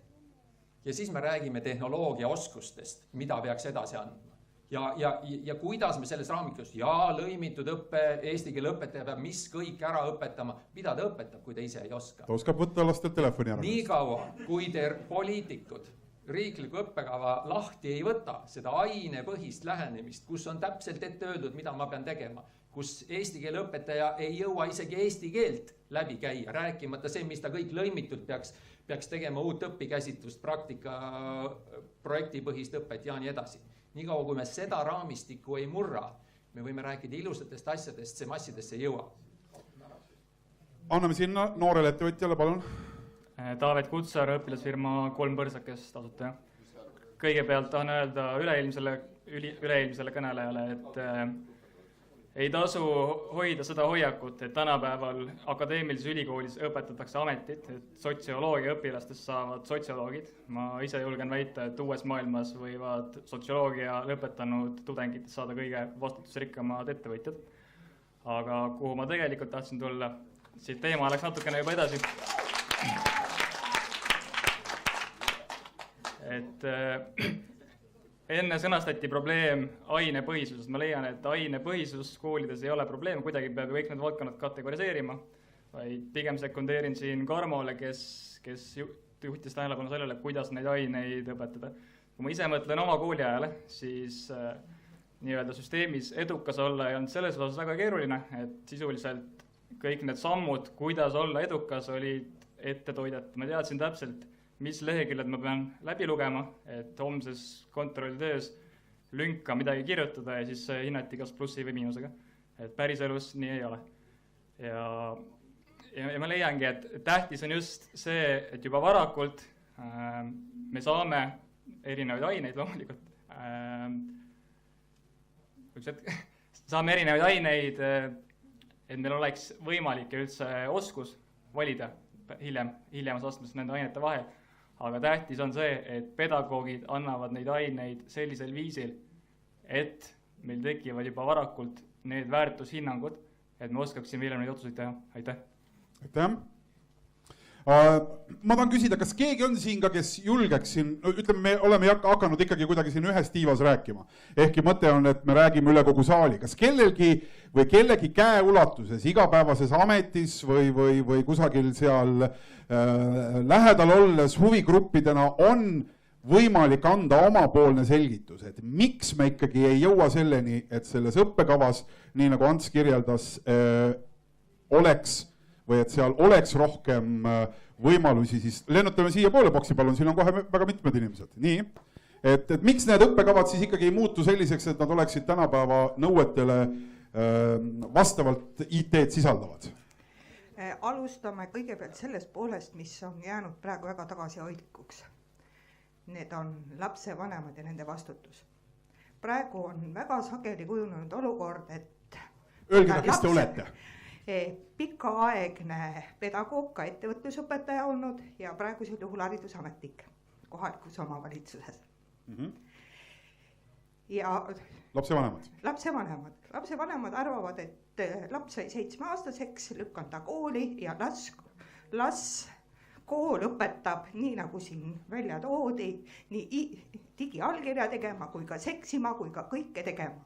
Ja siis me räägime tehnoloogia oskustest, mida peaks edasi andma. Ja kuidas me selles raamikus lõimitud õppe, eesti keele õpetaja peab mis kõik ära õpetama, mida ta õpetab, kui ta ise ei oska. Ta oskab võtta lastelt telefoni ära. Nii kaua, kui te poliitikud riikliku õppekava lahti ei võta, seda ainepõhist lähenemist, kus on täpselt ette öeldud, mida ma pean tegema, kus eesti keele õpetaja ei jõua isegi eesti keelt läbi käia, rääkimata see, mis ta kõik lõimitult peaks tegema uut õpikäsitlust, praktika, projektipõhist õpet ja nii edasi. Niikaua, kui me seda raamistikku ei murra, me võime rääkida ilusatest asjadest, see massidesse ei jõua. Anname sinna noorele ettevõtjale, palun. Taavet Kutsar, õpilasfirma 3 põrsakest asutaja. Kõigepealt tahan öelda üleilmsele kõnelejale, et ei tasu hoida seda hoiakut, et tänapäeval akadeemilises ülikoolis õpetatakse ametit, et sotsioloogia õpilastest saavad sotsioloogid. Ma ise julgen väita, et uues maailmas võivad sotsioloogia lõpetanud tudengitest saada kõige vastutusrikkamad ettevõtjad. Aga kuhu ma tegelikult tahtsin tulla, siit teema läks natukene juba edasi. Et enne sõnastati probleem ainepõhisusest. Ma leian, et ainepõhisus koolides ei ole probleem, kuidagi peab kõik need valdkonnad kategoriseerima, vaid pigem sekundeerin siin Karmole, kes juhtis tähelepanu sellele, kuidas neid aineid õpetada. Kui ma ise mõtlen oma kooli ajale, siis nii-öelda süsteemis edukas olla ei olnud selles osas väga keeruline, et sisuliselt kõik need sammud, kuidas olla edukas, olid ette toidet. Ma teadsin täpselt, mis leheküljed ma pean läbi lugema, et homses kontrollitöös lünka midagi kirjutada ja siis hinnati kas plussi või miinusega. Et päris elus nii ei ole. Ja ma leiangi, et tähtis on just see, et juba varakult me saame erinevaid aineid loomulikult. Saame erinevaid aineid, et meil oleks võimalik üldse oskus valida hiljemas astmes nende ainete vahel. Aga tähtis on see, et pedagoogid annavad neid aineid sellisel viisil, et meil tekivad juba varakult need väärtushinnangud, et me oskaksime hiljem neid otsuseid teha. Aitäh! Aitäh! Ma tahan küsida, kas keegi on siin ka, kes julgeks siin, ütleme, me oleme hakanud ikkagi kuidagi siin ühes tiivas rääkima. Ehkki mõte on, et me räägime üle kogu saali. Kas kellegi käeulatuses, igapäevases ametis või kusagil seal lähedal olles huvigruppidena on võimalik anda omapoolne selgitus, et miks me ikkagi ei jõua selleni, et selles õppekavas, nii nagu Ants kirjeldas, oleks või et seal oleks rohkem võimalusi, siis lennutame siia poole boksi, palun, siin on kohe väga mitmed inimesed. Nii, et miks need õppekavad siis ikkagi ei muutu selliseks, et nad oleksid tänapäeva nõuetele vastavalt IT-d sisaldavad? Alustame kõigepealt sellest poolest, mis on jäänud praegu väga tagasihoidlikuks. Need on lapsevanemad ja nende vastutus. Praegu on väga sageli kujunenud olukord, et öelge, kes te olete? Pikaaegne pedagoog, ka ettevõtlusõpetaja olnud ja praegusel juhul haridusametnik kohalikus omavalitsuses. Ja lapsevanemad arvavad, et laps sai 7-aastaseks, lükkan ta kooli ja las kool õpetab nii nagu siin välja toodi, nii digiallkirja tegema kui ka seksima kui ka kõike tegema.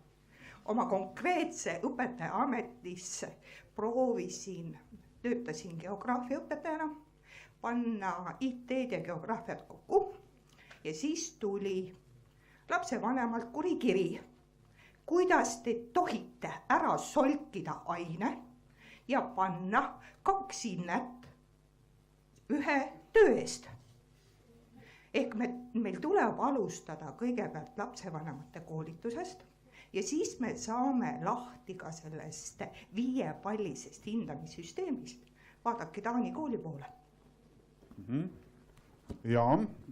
Oma konkreetse õpetaja ametisse töötasin geograafia õpetajana, panna IT-d ja geograafiat kokku ja siis tuli lapsevanemalt kuri kiri, kuidas te tohite ära solkida aine ja panna 2 hinnet ühe töö eest. Ehk meil tuleb alustada kõigepealt lapsevanemate koolitusest ja siis me saame lahti ka sellest 5-pallisest hindamissüsteemist. Vaadake Taani kooli poole. Ja,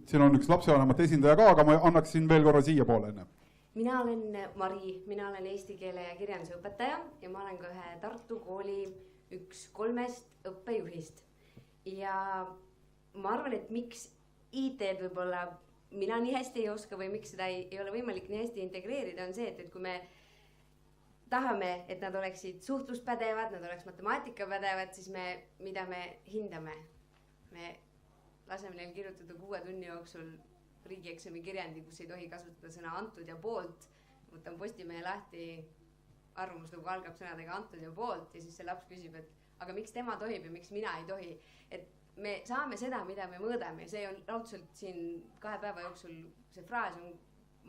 siin on üks lapsevanemate esindaja ka, aga ma annaksin veel korra siia poole enne. Mina olen Mari, mina olen eesti keele ja kirjanduse õpetaja ja ma olen ka ühe Tartu kooli 3 õppejuhist. Ja ma arvan, et miks IT-d võib-olla mina nii hästi ei oska või miks seda ei ole võimalik nii hästi integreerida, on see, et kui me tahame, et nad oleksid suhtluspädevad, nad oleks matemaatikapädevad, siis mida me hindame? Me laseme neil kirjutada 6 tunni jooksul riigieksami kirjandi, kus ei tohi kasutada sõna antud ja poolt. Võtan Postimehe lahti, arvamuslugu algab sõnadega antud ja poolt ja siis see laps küsib, et aga miks tema tohib ja miks mina ei tohi. Et me saame seda, mida me mõõdame, see on raudselt siin 2 päeva jooksul, see fraas on,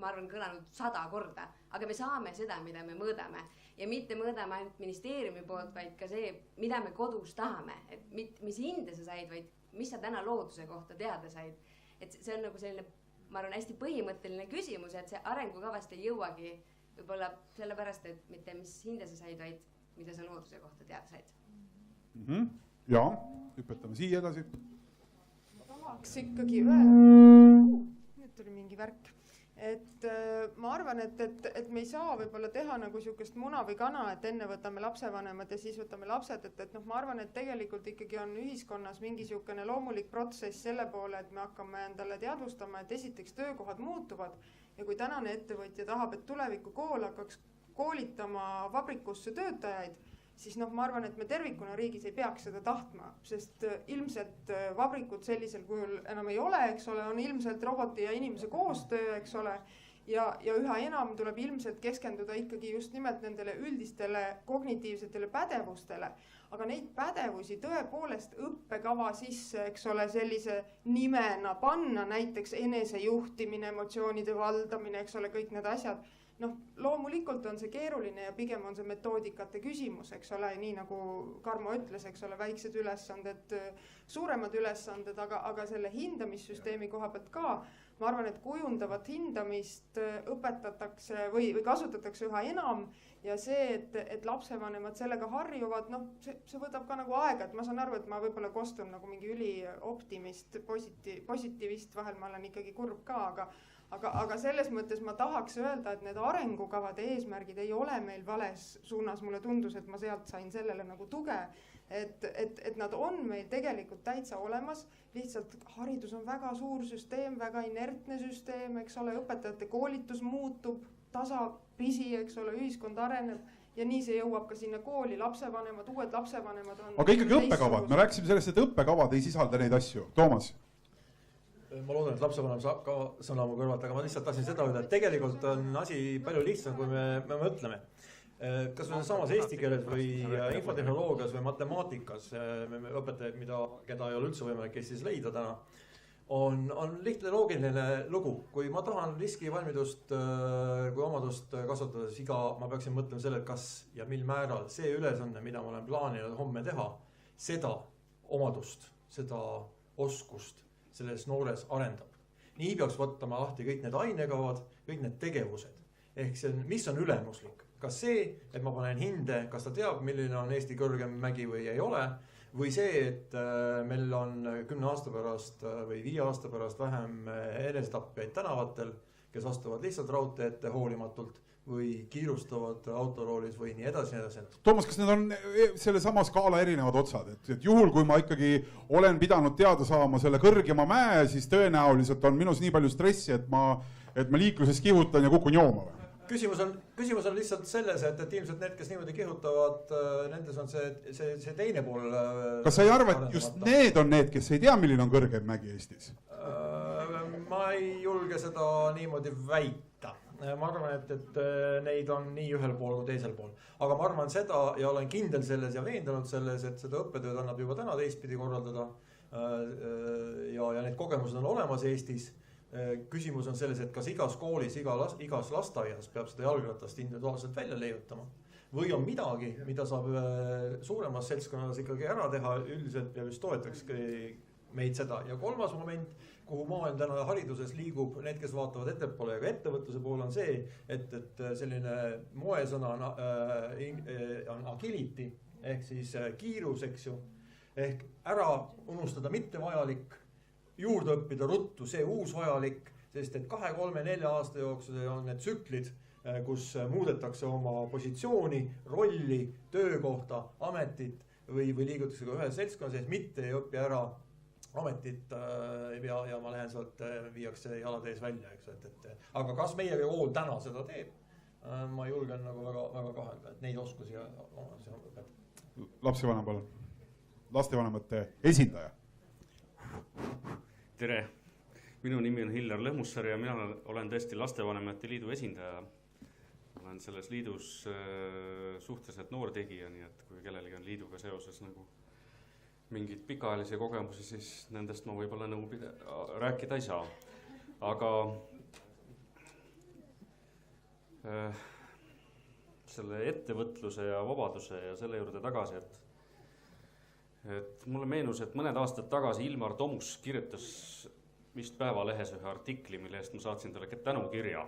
ma arvan, kõlanud 100 korda, aga me saame seda, mida me mõõdame ja mitte mõõdame ainult ministeeriumi poolt, vaid ka see, mida me kodus tahame, et mis hinde sa said, vaid mis sa täna looduse kohta teada said. Et see on nagu selline, ma arvan, hästi põhimõtteline küsimus, et see arengukavast ei jõuagi võib-olla sellepärast, et mitte mis hinde sa said, vaid mida sa looduse kohta teada said. Ja, hüppetame siia edasi. Ma tahaks ikkagi nüüd tuli mingi värk. Et ma arvan, et me ei saa võib-olla teha nagu siukest muna või kana, et enne võtame lapsevanemad ja siis võtame lapsed, et ma arvan, et tegelikult ikkagi on ühiskonnas mingi siukene loomulik protsess selle poole, et me hakkame endale teadvustama, et esiteks töökohad muutuvad ja kui tänane ettevõtja tahab, et tuleviku kool hakkaks koolitama vabrikusse töötajaid, siis ma arvan, et me tervikuna riigis ei peaks seda tahtma, sest ilmselt vabrikud sellisel kujul enam ei ole, eks ole, on ilmselt roboti ja inimese koostöö, eks ole, ja üha enam tuleb ilmselt keskenduda ikkagi just nimelt nendele üldistele kognitiivsetele pädevustele, aga neid pädevusi tõepoolest õppekava sisse, eks ole, sellise nimena panna, näiteks enesejuhtimine, emotsioonide valdamine, eks ole, kõik need asjad. Loomulikult on see keeruline ja pigem on see metoodikate küsimus, eks ole, nii nagu Karmo ütles, eks ole, väiksed ülesanded, suuremad ülesanded, aga selle hindamissüsteemi koha pealt ka, ma arvan, et kujundavat hindamist õpetatakse või kasutatakse üha enam ja see, et lapsevanemad sellega harjuvad, see võtab ka nagu aega, et ma saan aru, et ma võib-olla kostun nagu mingi ülioptimist, positiivist, vahel ma olen ikkagi kurb ka, aga selles mõttes ma tahaks öelda, et need arengukavade eesmärgid ei ole meil vales suunas, mulle tundus, et ma sealt sain sellele nagu tuge, et nad on meil tegelikult täitsa olemas, lihtsalt haridus on väga suur süsteem, väga inertne süsteem, eks ole, õpetajate koolitus muutub tasapisi, eks ole, ühiskond areneb ja nii see jõuab ka sinna kooli, lapsevanemad, uued lapsevanemad on. Aga ikkagi õppekavad, me rääkisime sellest, et õppekavad ei sisalda neid asju. Toomas? Ma loodan, et lapsevanem saab ka sõna mu kõrvalt, aga ma lihtsalt tahtsin seda öelda, et tegelikult on asi palju lihtsam, kui me mõtleme. Kas või samas eesti keeles või infotehnoloogias või matemaatikas õpetajaid, keda ei ole üldse võimalik Eestis leida täna, on lihtne loogiline lugu. Kui ma tahan riskivalmidust kui omadust kasvatades ma peaksin mõtlema selle, kas ja mil määral see ülesanne, mida ma olen plaaninud homme teha, seda omadust, seda oskust selles noores arendab. Nii peaks võtama lahti kõik need ainekavad, kõik need tegevused. Ehk see, mis on ülemuslik? Kas see, et ma panen hinde, kas ta teab, milline on Eesti kõrgem mägi või ei ole? Või see, et meil on 10 aasta pärast või 5 aasta pärast vähem enesetapjaid tänavatel, kes astuvad lihtsalt raudtee ette hoolimatult või kiirustavad autoroolis või nii edasi. Toomas, kas need on selle sama skaala erinevad otsad? Et juhul, kui ma ikkagi olen pidanud teada saama selle kõrgema mäe, siis tõenäoliselt on minus nii palju stressi, et ma liikluses kihutan ja kukun jooma või? Küsimus on lihtsalt selles, et ilmselt need, kes niimoodi kihutavad, nendes on see teine pool. Kas sa ei arva, et just need on need, kes ei tea, milline on kõrgem mägi Eestis? Ma ei julge seda niimoodi väita. Ma arvan, et neid on nii ühel pool kui teisel pool. Aga ma arvan seda ja olen kindel selles ja veendunud selles, et seda õppetööd annab juba täna teistpidi korraldada. Ja need kogemused on olemas Eestis. Küsimus on selles, et kas igas koolis, igas lasteaias peab seda jalgratast individuaalselt välja leiutama. Või on midagi, mida saab suuremas seltskonnas ikkagi ära teha, üldiselt ja just toetaks meid seda. Ja kolmas moment, kuhu maailm täna hariduses liigub, need, kes vaatavad ettepoole ja ka ettevõtluse poole on see, et selline moesõna on agility ehk siis kiirus, eks ju. Ehk ära unustada mittevajalik, juurde õppida ruttu see uus vajalik, sest et 2, 3, 4 aasta jooksul on need tsüklid, kus muudetakse oma positsiooni, rolli, töökohta, ametit või liigutakse ka ühe seltskonnas, ehk mitte ei õpi ära ametit ja ma lähen sealt, viiakse jalad ees välja. Aga kas meie kool täna seda teeb? Ma julgen nagu väga kahelda, et neid oskusi õpetada. Lapsevanem palun. Lastevanemate esindaja. Tere, minu nimi on Hillar Lõhmussar ja mina olen tõesti Lastevanemate Liidu esindaja. Olen selles liidus suhteliselt noor tegija, nii et kui kellelgi on liiduga seoses nagu mingeid pikaajalisi kogemusi, siis nendest ma võib-olla rääkida ei saa. Aga selle ettevõtluse ja vabaduse ja selle juurde tagasi, et mulle meenus, et mõned aastad tagasi Ilmar Tomusk kirjutas vist Päevalehes ühe artikli, mille eest ma saatsin talle tänukirja.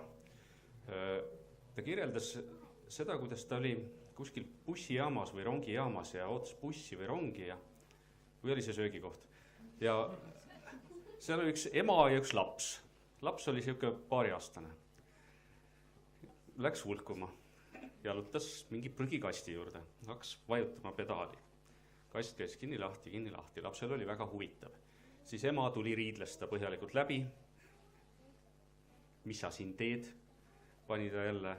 Ta kirjeldas seda, kuidas ta oli kuskil bussijaamas või rongijaamas ja ootas bussi või rongi või oli see söögikoht. Ja seal oli üks ema ja üks laps. Laps oli siuke 2-aastane. Läks hulkuma, jalutas mingi prügikasti juurde, hakkas vajutama pedaali. Kast käis kinni lahti, lapsel oli väga huvitav. Siis ema tuli riidles ta põhjalikult läbi. Mis sa siin teed? Pani ta jälle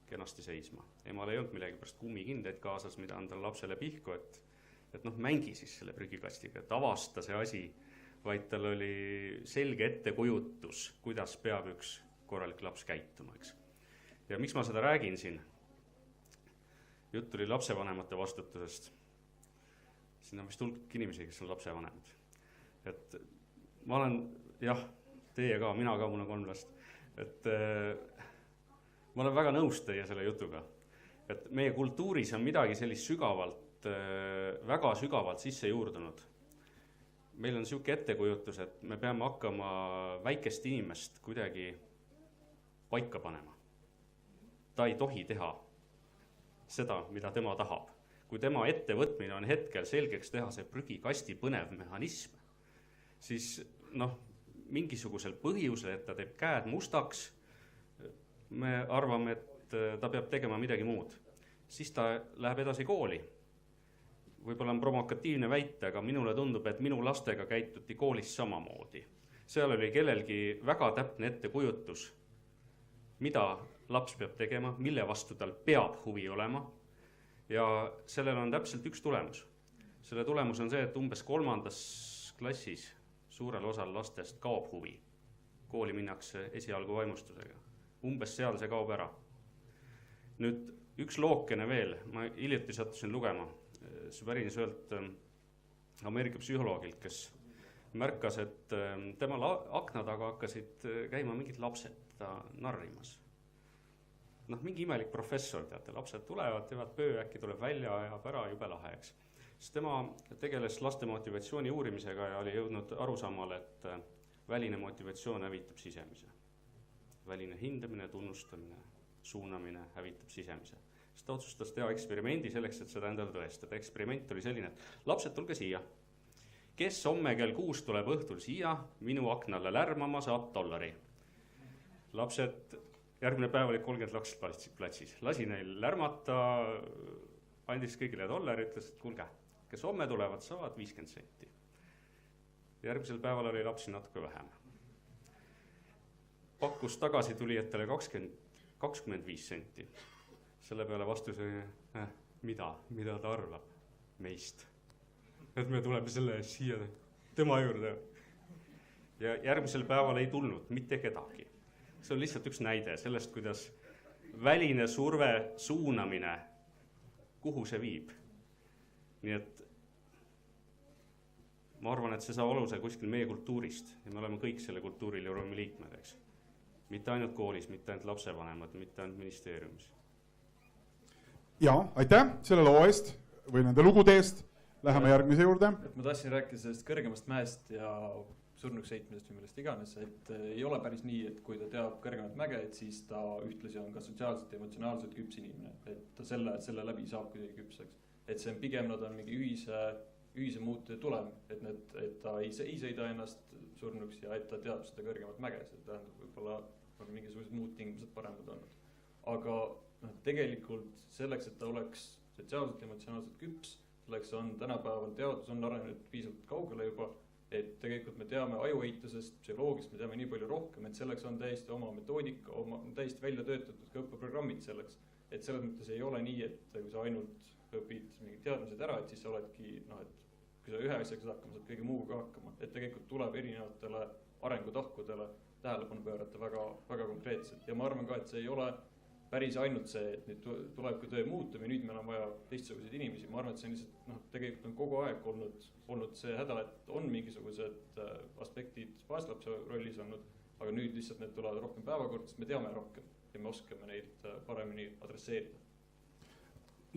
kenasti seisma. Emal ei olnud millegipärast kummikindeid kaasas, mida anda lapsele pihku, et mängi siis selle prügikastiga, et avasta see asi, vaid tal oli selge ettekujutus, kuidas peab üks korralik laps käituma, eks. Ja miks ma seda räägin siin? Jutt tuli lapsevanemate vastutusest. Siin on vist hulk inimesi, kes on lapsevanemad. Et ma olen, jah, teie ka, mina ka, mul on 3 last. Et ma olen väga nõus teie selle jutuga. Et meie kultuuris on midagi sellist väga sügavalt sisse juurdunud. Meil on siuke ettekujutus, et me peame hakkama väikest inimest kuidagi paika panema. Ta ei tohi teha seda, mida tema tahab. Kui tema ettevõtmine on hetkel selgeks teha see prügikasti põnev mehhanism, siis mingisugusel põhjusel, et ta teeb käed mustaks, me arvame, et ta peab tegema midagi muud. Siis ta läheb edasi kooli. Võib-olla on provokatiivne väita, aga minule tundub, et minu lastega käituti koolis samamoodi. Seal oli kellelgi väga täpne ettekujutus, mida laps peab tegema, mille vastu tal peab huvi olema. Ja sellel on täpselt üks tulemus. Selle tulemus on see, et umbes 3. klassis suurel osal lastest kaob huvi. Kooli minnakse esialgu vaimustusega. Umbes seal see kaob ära. Nüüd üks lookene veel. Ma hiljuti sattusin lugema. See pärines ühelt Ameerika psühholoogilt, kes märkas, et temal akna taga hakkasid käima mingid lapsed narrimas. Mingi imelik professor, teate, lapsed tulevad, teevad pöö, äkki tuleb välja ja ära jube lahe, eks. Sest tema tegeles laste motivatsiooni uurimisega ja oli jõudnud arusaamale, et väline motivatsioon hävitab sisemise. Väline hindamine, tunnustamine, suunamine hävitab sisemise. Siis ta otsustas teha eksperimendi selleks, et seda endale tõestada. Eksperiment oli selline, et lapsed tulge siia. Kes homme kell 6 tuleb õhtul siia, minu aknale lärmama, saab $. Lapsed, järgmine päev oli 30 last platsis. Lasi neil lärmata, andis kõigile $, ütles, et kuulge, kes homme tulevad, saavad 50 senti. Järgmisel päeval oli lapsi natuke vähem. Pakkus tagasi tulijatele 25 senti. Selle peale vastus oli, mida ta arvab meist. Et me tuleme selle siia tema juurde. Ja järgmisel päeval ei tulnud mitte kedagi. See on lihtsalt üks näide sellest, kuidas väline surve suunamine, kuhu see viib. Nii et ma arvan, et see saab oluse kuskil meie kultuurist ja me oleme kõik selle kultuuriruumi liikmed, eks. Mitte ainult koolis, mitte ainult lapsevanemad, mitte ainult ministeeriumis. Ja, aitäh selle loo eest või nende lugude eest. Läheme järgmise juurde. Ma tahtsin rääkida sellest kõrgemast mäest ja surnuks heitmisest või millest iganes, et ei ole päris nii, et kui ta teab kõrgemat mäge, et siis ta ühtlasi on ka sotsiaalselt ja emotsionaalselt küps inimene, et ta selle läbi saab kuidagi küpseks. Et see on pigem, nad on mingi ühise muutuse tulem, et ta ei sõida ennast surnuks ja et ta teab seda kõrgemat mäge, see tähendab võib-olla mingisugused muud tingimused paremad olnud. Aga tegelikult selleks, et ta oleks sotsiaalselt ja emotsionaalselt küps, selleks on tänapäeval teadus on arenenud piisavalt kaugele juba, et tegelikult me teame ajuehitusest, psühholoogist, me teame nii palju rohkem, et selleks on täiesti oma metoodika, täiesti välja töötatud ka õppeprogrammid selleks. Et selles mõttes ei ole nii, et kui sa ainult õpid mingid teadmised ära, et siis sa oledki, et kui sa ühe asjaga saad hakkama, saad kõige muuga ka hakkama. Et tegelikult tuleb erinevatele arengutahkudele tähelepanu pöörata väga, väga konkreetselt. Ja ma arvan ka, et see ei ole päris ainult see, et nüüd tuleb ka töö muutum ja nüüd meil on vaja teistsuguseid inimesi. Ma arvan, et see on lihtsalt, tegelikult on kogu aeg olnud see häda, et on mingisugused aspektid baaslapse rollis olnud, aga nüüd lihtsalt need tulevad rohkem päevakord, sest me teame rohkem ja me oskame neid paremini adresseerida.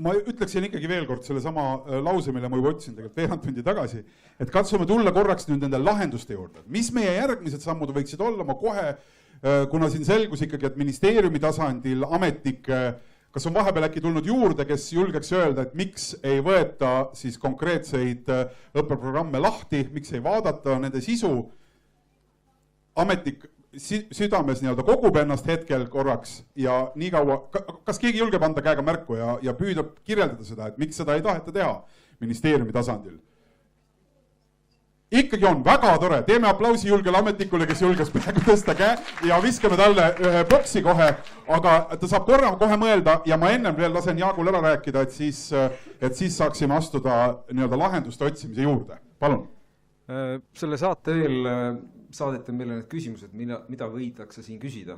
Ma ütleksin ikkagi veel kord selle sama lause, mille ma juba otsin tegelikult veerand tundi tagasi, et katsume tulla korraks nüüd nende lahenduste juurde. Mis meie järgmised sammud võiksid olla, ma kohe, kuna siin selgus ikkagi, et ministeeriumi tasandil ametnikke, kas on vahepeal äkki tulnud juurde, kes julgeks öelda, et miks ei võeta siis konkreetseid õppeprogramme lahti, miks ei vaadata nende sisu, ametnik südames nii-öelda kogub ennast hetkel korraks ja nii kaua, kas keegi julgeb anda käega märku ja püüda kirjeldada seda, et miks seda ei taheta teha ministeeriumi tasandil? Ikkagi on väga tore, teeme aplausi julgele ametnikule, kes julges praegu tõsta käe ja viskame talle ühe boksi kohe, aga ta saab korra kohe mõelda ja ma ennem veel lasen Jaagul ära rääkida, et siis saaksime astuda nii-öelda lahenduste otsimise juurde. Palun. Selle saate eel saadeti meile need küsimused, mida võidakse siin küsida.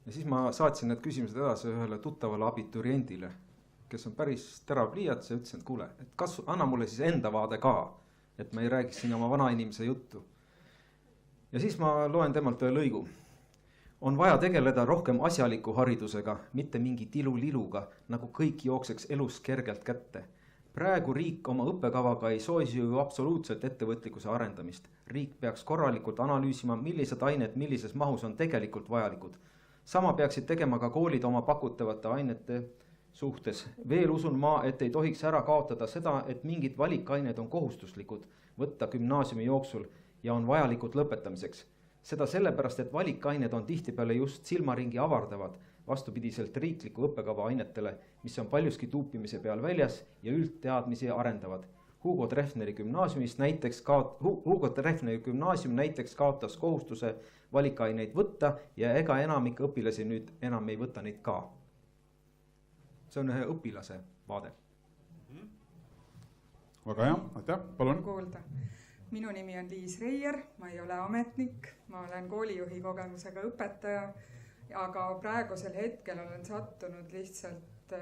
Ja siis ma saatsin need küsimused edasi ühele tuttavale abituriendile, kes on päris terav pliiats ja ütlesin, et kuule, et anna mulle siis enda vaade ka, et ma ei räägiks siin oma vanainimese juttu. Ja siis ma loen temalt ühe lõigu. On vaja tegeleda rohkem asjaliku haridusega, mitte mingi tiluliluga, nagu kõik jookseks elus kergelt kätte. Praegu riik oma õppekavaga ei soosi ju absoluutselt ettevõtlikkuse arendamist. Riik peaks korralikult analüüsima, millised ained millises mahus on tegelikult vajalikud. Sama peaksid tegema ka koolid oma pakutavate ainete suhtes. Veel usun ma, et ei tohiks ära kaotada seda, et mingid valikained on kohustuslikud võtta gümnaasiumi jooksul ja on vajalikud lõpetamiseks. Seda sellepärast, et valikained on tihtipeale just silmaringi avardavad, vastupidiselt riikliku õppekava ainetele, mis on paljuski tuupimise peal väljas ja üldteadmisi arendavad. Hugo Treffneri gümnaasium näiteks kaotas kohustuse valikaineid võtta ja ega enamik õpilasi nüüd enam ei võta neid ka. See on ühe õpilase vaade. Väga hea, aitäh, palun. Kuulda. Minu nimi on Liis Reier, ma ei ole ametnik, ma olen koolijuhi kogemusega õpetaja, aga praegusel hetkel olen sattunud lihtsalt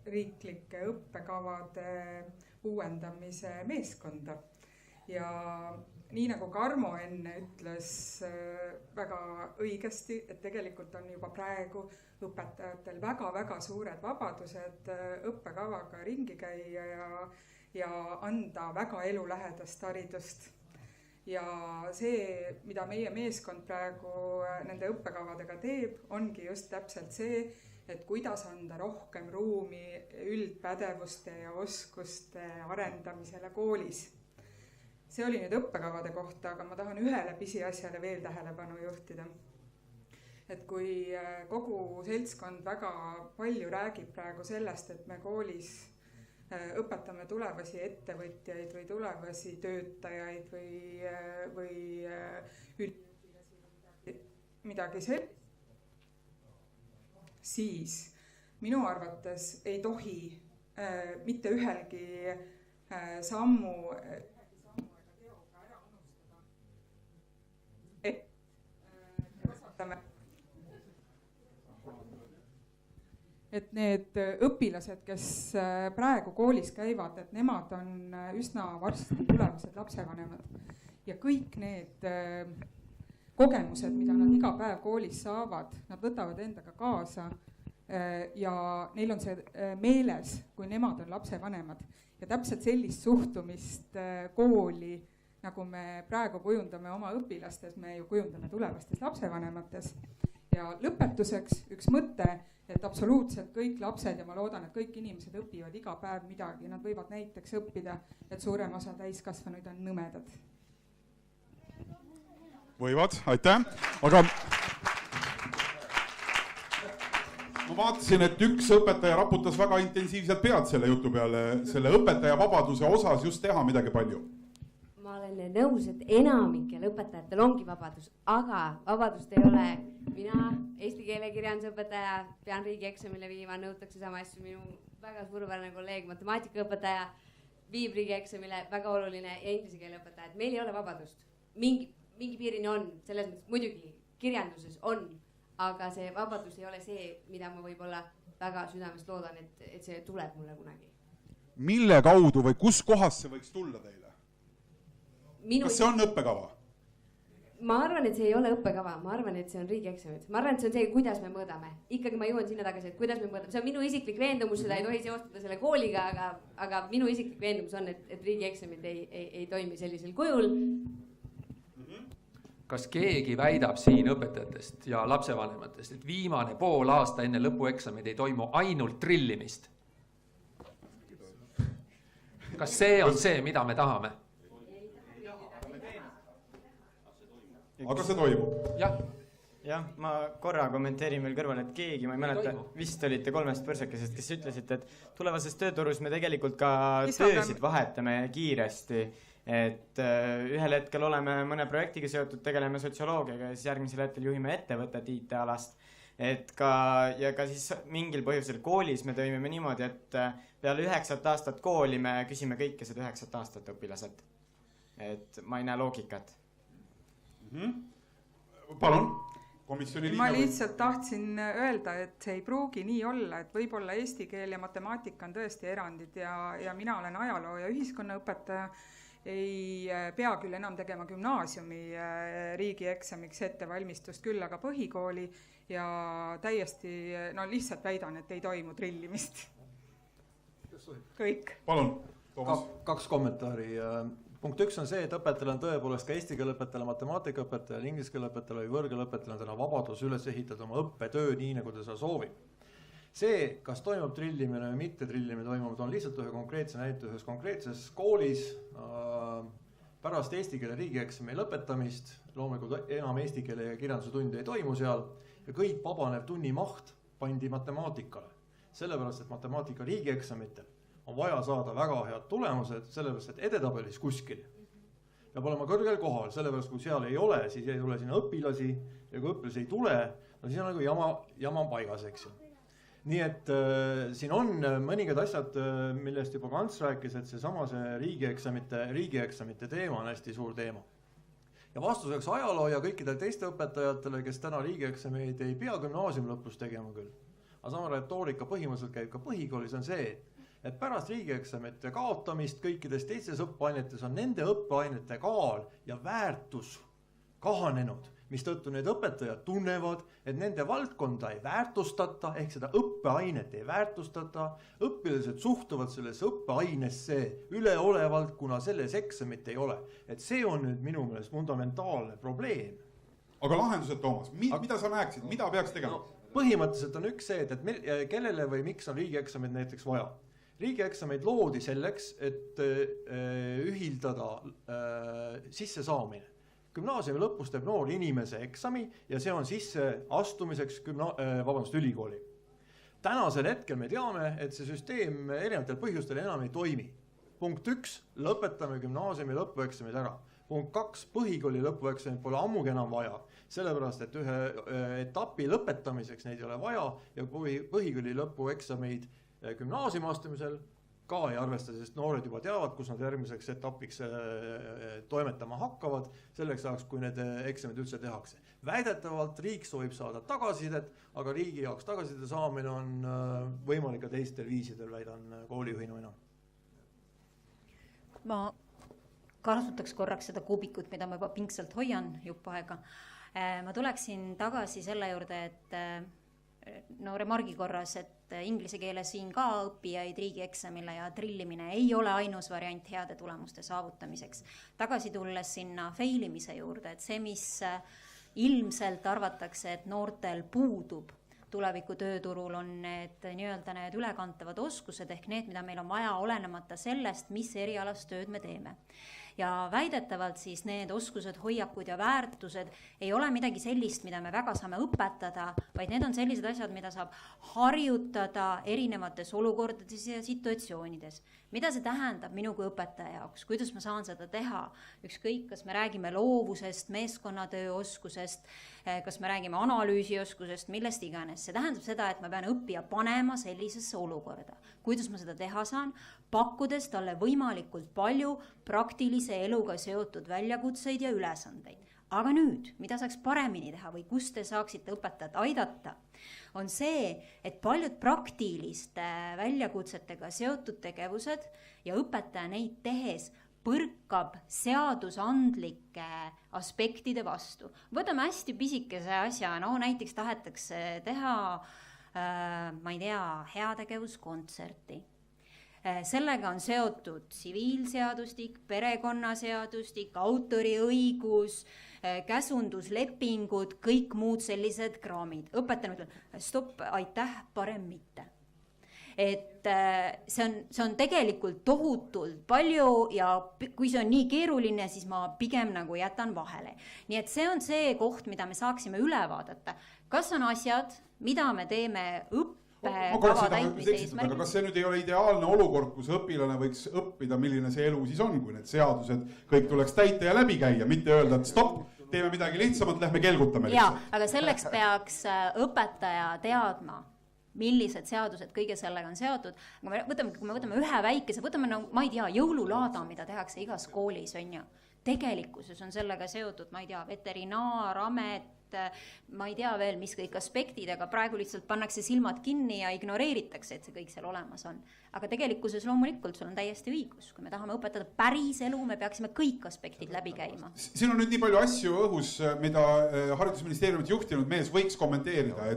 riiklike õppekavade uuendamise meeskonda. Ja nii nagu Karmo enne ütles väga õigesti, et tegelikult on juba praegu õpetajatel väga-väga suured vabadused õppekavaga ringi käia ja anda väga elulähedast haridust. Ja see, mida meie meeskond praegu nende õppekavadega teeb, ongi just täpselt see, et kuidas anda rohkem ruumi üldpädevuste ja oskuste arendamisele koolis. See oli nüüd õppekavade kohta, aga ma tahan ühele pisiasjale veel tähelepanu juhtida. Et kui kogu seltskond väga palju räägib praegu sellest, et me koolis õpetame tulevasi ettevõtjaid või tulevasi töötajaid või midagi sellist, siis minu arvates ei tohi mitte ühelgi sammu ära unustada, et kasvatame. Et need õpilased, kes praegu koolis käivad, et nemad on üsna varsti tulevased lapsevanemad. Ja kõik need kogemused, mida nad iga päev koolis saavad, nad võtavad endaga kaasa ja neil on see meeles, kui nemad on lapsevanemad. Ja täpselt sellist suhtumist kooli, nagu me praegu kujundame oma õpilastes, me ju kujundame tulevastes lapsevanemates. Ja lõpetuseks üks mõte, et absoluutselt kõik lapsed ja ma loodan, et kõik inimesed õpivad iga päev midagi. Nad võivad näiteks õppida, et suurem osa täiskasvanuid on nõmedad. Võivad, aitäh. Aga ma vaatasin, et üks õpetaja raputas väga intensiivselt pead selle jutu peale, selle õpetaja vabaduse osas just teha midagi palju. Ma olen nõus, et enamikel õpetajatel ongi vabadus, aga vabadust ei ole. Mina, eesti keele kirjandusõpetaja, pean riigieksamile viima, nõutakse sama asju. Minu väga suurepärane kolleeg, matemaatikaõpetaja, viib riigieksamile, väga oluline, ja inglise keele õpetaja. Meil ei ole vabadust. Mingi piirini on, selles mõttes muidugi kirjanduses on, aga see vabadus ei ole see, mida ma võib-olla väga südamest loodan, et see tuleb mulle kunagi. Mille kaudu või kus kohas see võiks tulla teile? Kas see on õppekava? Ma arvan, et see ei ole õppekava, ma arvan, et see on riigieksamid. Ma arvan, et see on see, kuidas me mõõdame. Ikkagi ma jõuan sinna tagasi, et kuidas me mõõdame. See on minu isiklik veendumus, seda ei tohi seostada selle kooliga, aga minu isiklik veendumus on, et riigieksamid ei toimi sellisel kujul. Kas keegi väidab siin õpetajatest ja lapsevanematest, et viimane pool aasta enne lõpueksamid ei toimu ainult trillimist? Kas see on see, mida me tahame? Aga see toimub? Jah, ma korra kommenteerin veel kõrval, et keegi, ma ei mäleta, vist olite 3 põrsakesest, kes ütlesid, et tulevases tööturus me tegelikult ka töösid vahetame kiiresti. Et ühel hetkel oleme mõne projektiga seotud, tegeleme sotsioloogiaga ja siis järgmisel hetkel juhime ettevõtet IT-alast. Et ka siis mingil põhjusel koolis me toimime niimoodi, et peale 9 aastat kooli me küsime kõike seda 9 aastat õpilaselt. Et ma ei näe loogikat. Palun, komisjoni liige. Ma lihtsalt tahtsin öelda, et see ei pruugi nii olla, et võib-olla eesti keel ja matemaatika on tõesti erandid ja mina olen ajaloo- ja ühiskonnaõpetaja, ei pea küll enam tegema gümnaasiumi riigieksamiks ettevalmistust, küll aga põhikooli ja täiesti, lihtsalt väidan, et ei toimu trillimist. Kõik. Palun, Toomas. 2 kommentaari. Punkt 1 on see, et õpetajal on tõepoolest ka eesti keele õpetajal, matemaatikaõpetajal, inglise keele õpetajal või võõrkeele õpetajal on täna vabadus üles ehitada oma õppetöö nii, nagu ta seda soovib. See, kas toimub trillimine või mitte trillimine toimub, on lihtsalt ühe konkreetse näite ühes konkreetses koolis pärast eesti keele riigieksami lõpetamist, loomulikult enam eesti keele ja kirjanduse tundi ei toimu seal ja kõik vabanev tunni maht pandi matemaatikale. Sellepärast, et matemaatika riigieksamitel on vaja saada väga head tulemused, sellepärast, et edetabelis kuskil peab olema kõrgel kohal, sellepärast, kui seal ei ole, siis ei tule sinna õpilasi ja kui õpilasi ei tule, siis on nagu jama paigas, eks ju. Nii et siin on mõningad asjad, millest juba Kants rääkis, et see riigieksamite teema on hästi suur teema. Ja vastuseks ajaloo ja kõikidele teiste õpetajatele, kes täna riigieksameid ei pea gümnaasiumi lõpus tegema küll. Aga sama retoorika põhimõtteliselt käib ka põhikoolis on see, et pärast riigieksamite kaotamist kõikides teistes õppeainetes on nende õppeainete kaal ja väärtus kahanenud, mistõttu need õpetajad tunnevad, et nende valdkonda ei väärtustata, ehk seda õppeainet ei väärtustata, õpilased suhtuvad sellesse õppeainesse üleolevalt, kuna selles eksamit ei ole. Et see on nüüd minu meelest fundamentaalne probleem. Aga lahendused, Toomas, mida sa näeksid, mida peaks tegema? Põhimõtteliselt on üks see, et kellele või miks on riigieksamid näiteks vaja. Riigieksameid loodi selleks, et ühildada sissesaamine. Gümnaasiumi lõpus teeb noor inimese eksami ja see on sisse astumiseks ülikooli. Tänasel hetkel me teame, et see süsteem erinevatel põhjustel enam ei toimi. Punkt 1, lõpetame gümnaasiumi lõpueksamid ära. Punkt 2, põhikooli lõpueksamid pole ammugi enam vaja, sellepärast, et ühe etapi lõpetamiseks neid ei ole vaja ja põhikooli lõpueksameid gümnaasiumi astumisel ka ei arvesta, sest noored juba teavad, kus nad järgmiseks etapiks toimetama hakkavad, selleks ajaks, kui need eksamid üldse tehakse. Väidetavalt riik soovib saada tagasisidet, aga riigi jaoks tagasiside saamine on võimalik ka teistel viisidel, väidan koolijuhina mina. Ma kasutaks korraks seda kuubikut, mida ma juba pingsalt hoian jupp aega. Ma tuleksin tagasi selle juurde, et remargi korras, et inglise keeles siin ka õppijaid riigieksamile ja trillimine ei ole ainus variant heade tulemuste saavutamiseks. Tagasi tulles sinna failimise juurde, et see, mis ilmselt arvatakse, et noortel puudub tuleviku tööturul, on need ülekantavad oskused ehk need, mida meil on vaja olenemata sellest, mis erialast tööd me teeme. Ja väidetavalt siis need oskused, hoiakud ja väärtused ei ole midagi sellist, mida me väga saame õpetada, vaid need on sellised asjad, mida saab harjutada erinevates olukordades ja situatsioonides. Mida see tähendab minu kui õpetaja jaoks, kuidas ma saan seda teha? Ükskõik, kas me räägime loovusest, meeskonnatöö oskusest, kas me räägime analüüsioskusest, millest iganes. See tähendab seda, et ma pean õppija panema sellisesse olukorda. Kuidas ma seda teha saan? Pakkudes talle võimalikult palju praktilise eluga seotud väljakutseid ja ülesandeid. aga nüüd, mida saaks paremini teha või kus te saaksite õpetajat aidata, on see, et paljud praktiliste väljakutsetega seotud tegevused ja õpetaja neid tehes põrkab seadusandlike aspektide vastu. Võtame hästi pisikese asja, no näiteks tahetakse teha, ma ei tea, heategevuskontserti. Sellega on seotud tsiviilseadustik, perekonnaseadustik, autoriõigus, käsunduslepingud, kõik muud sellised kraamid. Õpetaja ütleb, stopp, aitäh, parem mitte. Et see on tegelikult tohutult palju ja kui see on nii keeruline, siis ma pigem nagu jätan vahele. Nii et see on see koht, mida me saaksime üle vaadata. Kas on asjad, mida me teeme õppekava täitmise eesmärgil? Kas see nüüd ei ole ideaalne olukord, kus õpilane võiks õppida, milline see elu siis on, kui need seadused kõik tuleks täita ja läbi käia, mitte öelda, et stopp, teeme midagi lihtsamalt, lähme kelgutame lihtsalt. Jaa, aga selleks peaks õpetaja teadma, millised seadused kõige sellega on seotud. Kui me võtame ühe väikese, võtame, ma ei tea, jõululaada, mida tehakse igas koolis, on ju. Tegelikkuses on sellega seotud, ma ei tea, veterinaaramet, ma ei tea veel, mis kõik aspektid, aga praegu lihtsalt pannakse silmad kinni ja ignoreeritakse, et see kõik seal olemas on. Aga tegelikkuses loomulikult sul on täiesti õigus. Kui me tahame õpetada päris elu, me peaksime kõik aspektid läbi käima. Siin on nüüd nii palju asju õhus, mida haridusministeeriumit juhtinud mees võiks kommenteerida,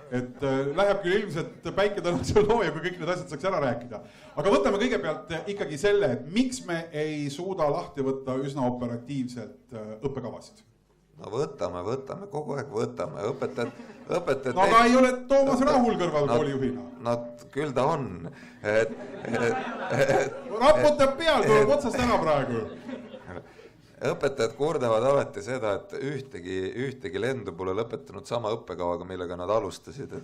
et läheb küll ilmselt päike tänase looja, kui kõik need asjad saaks ära rääkida. Aga võtame kõigepealt ikkagi selle, et miks me ei suuda lahti võtta üsna operatiivselt õppekavasid? No võtame, kogu aeg võtame. Õpetajad... No aga ei ole Toomas Rahul kõrval koolijuhina. No küll ta on. Raputab peal, tuleb otsast ära praegu. Õpetajad kurdavad alati seda, et ühtegi lendu pole lõpetanud sama õppekavaga, millega nad alustasid.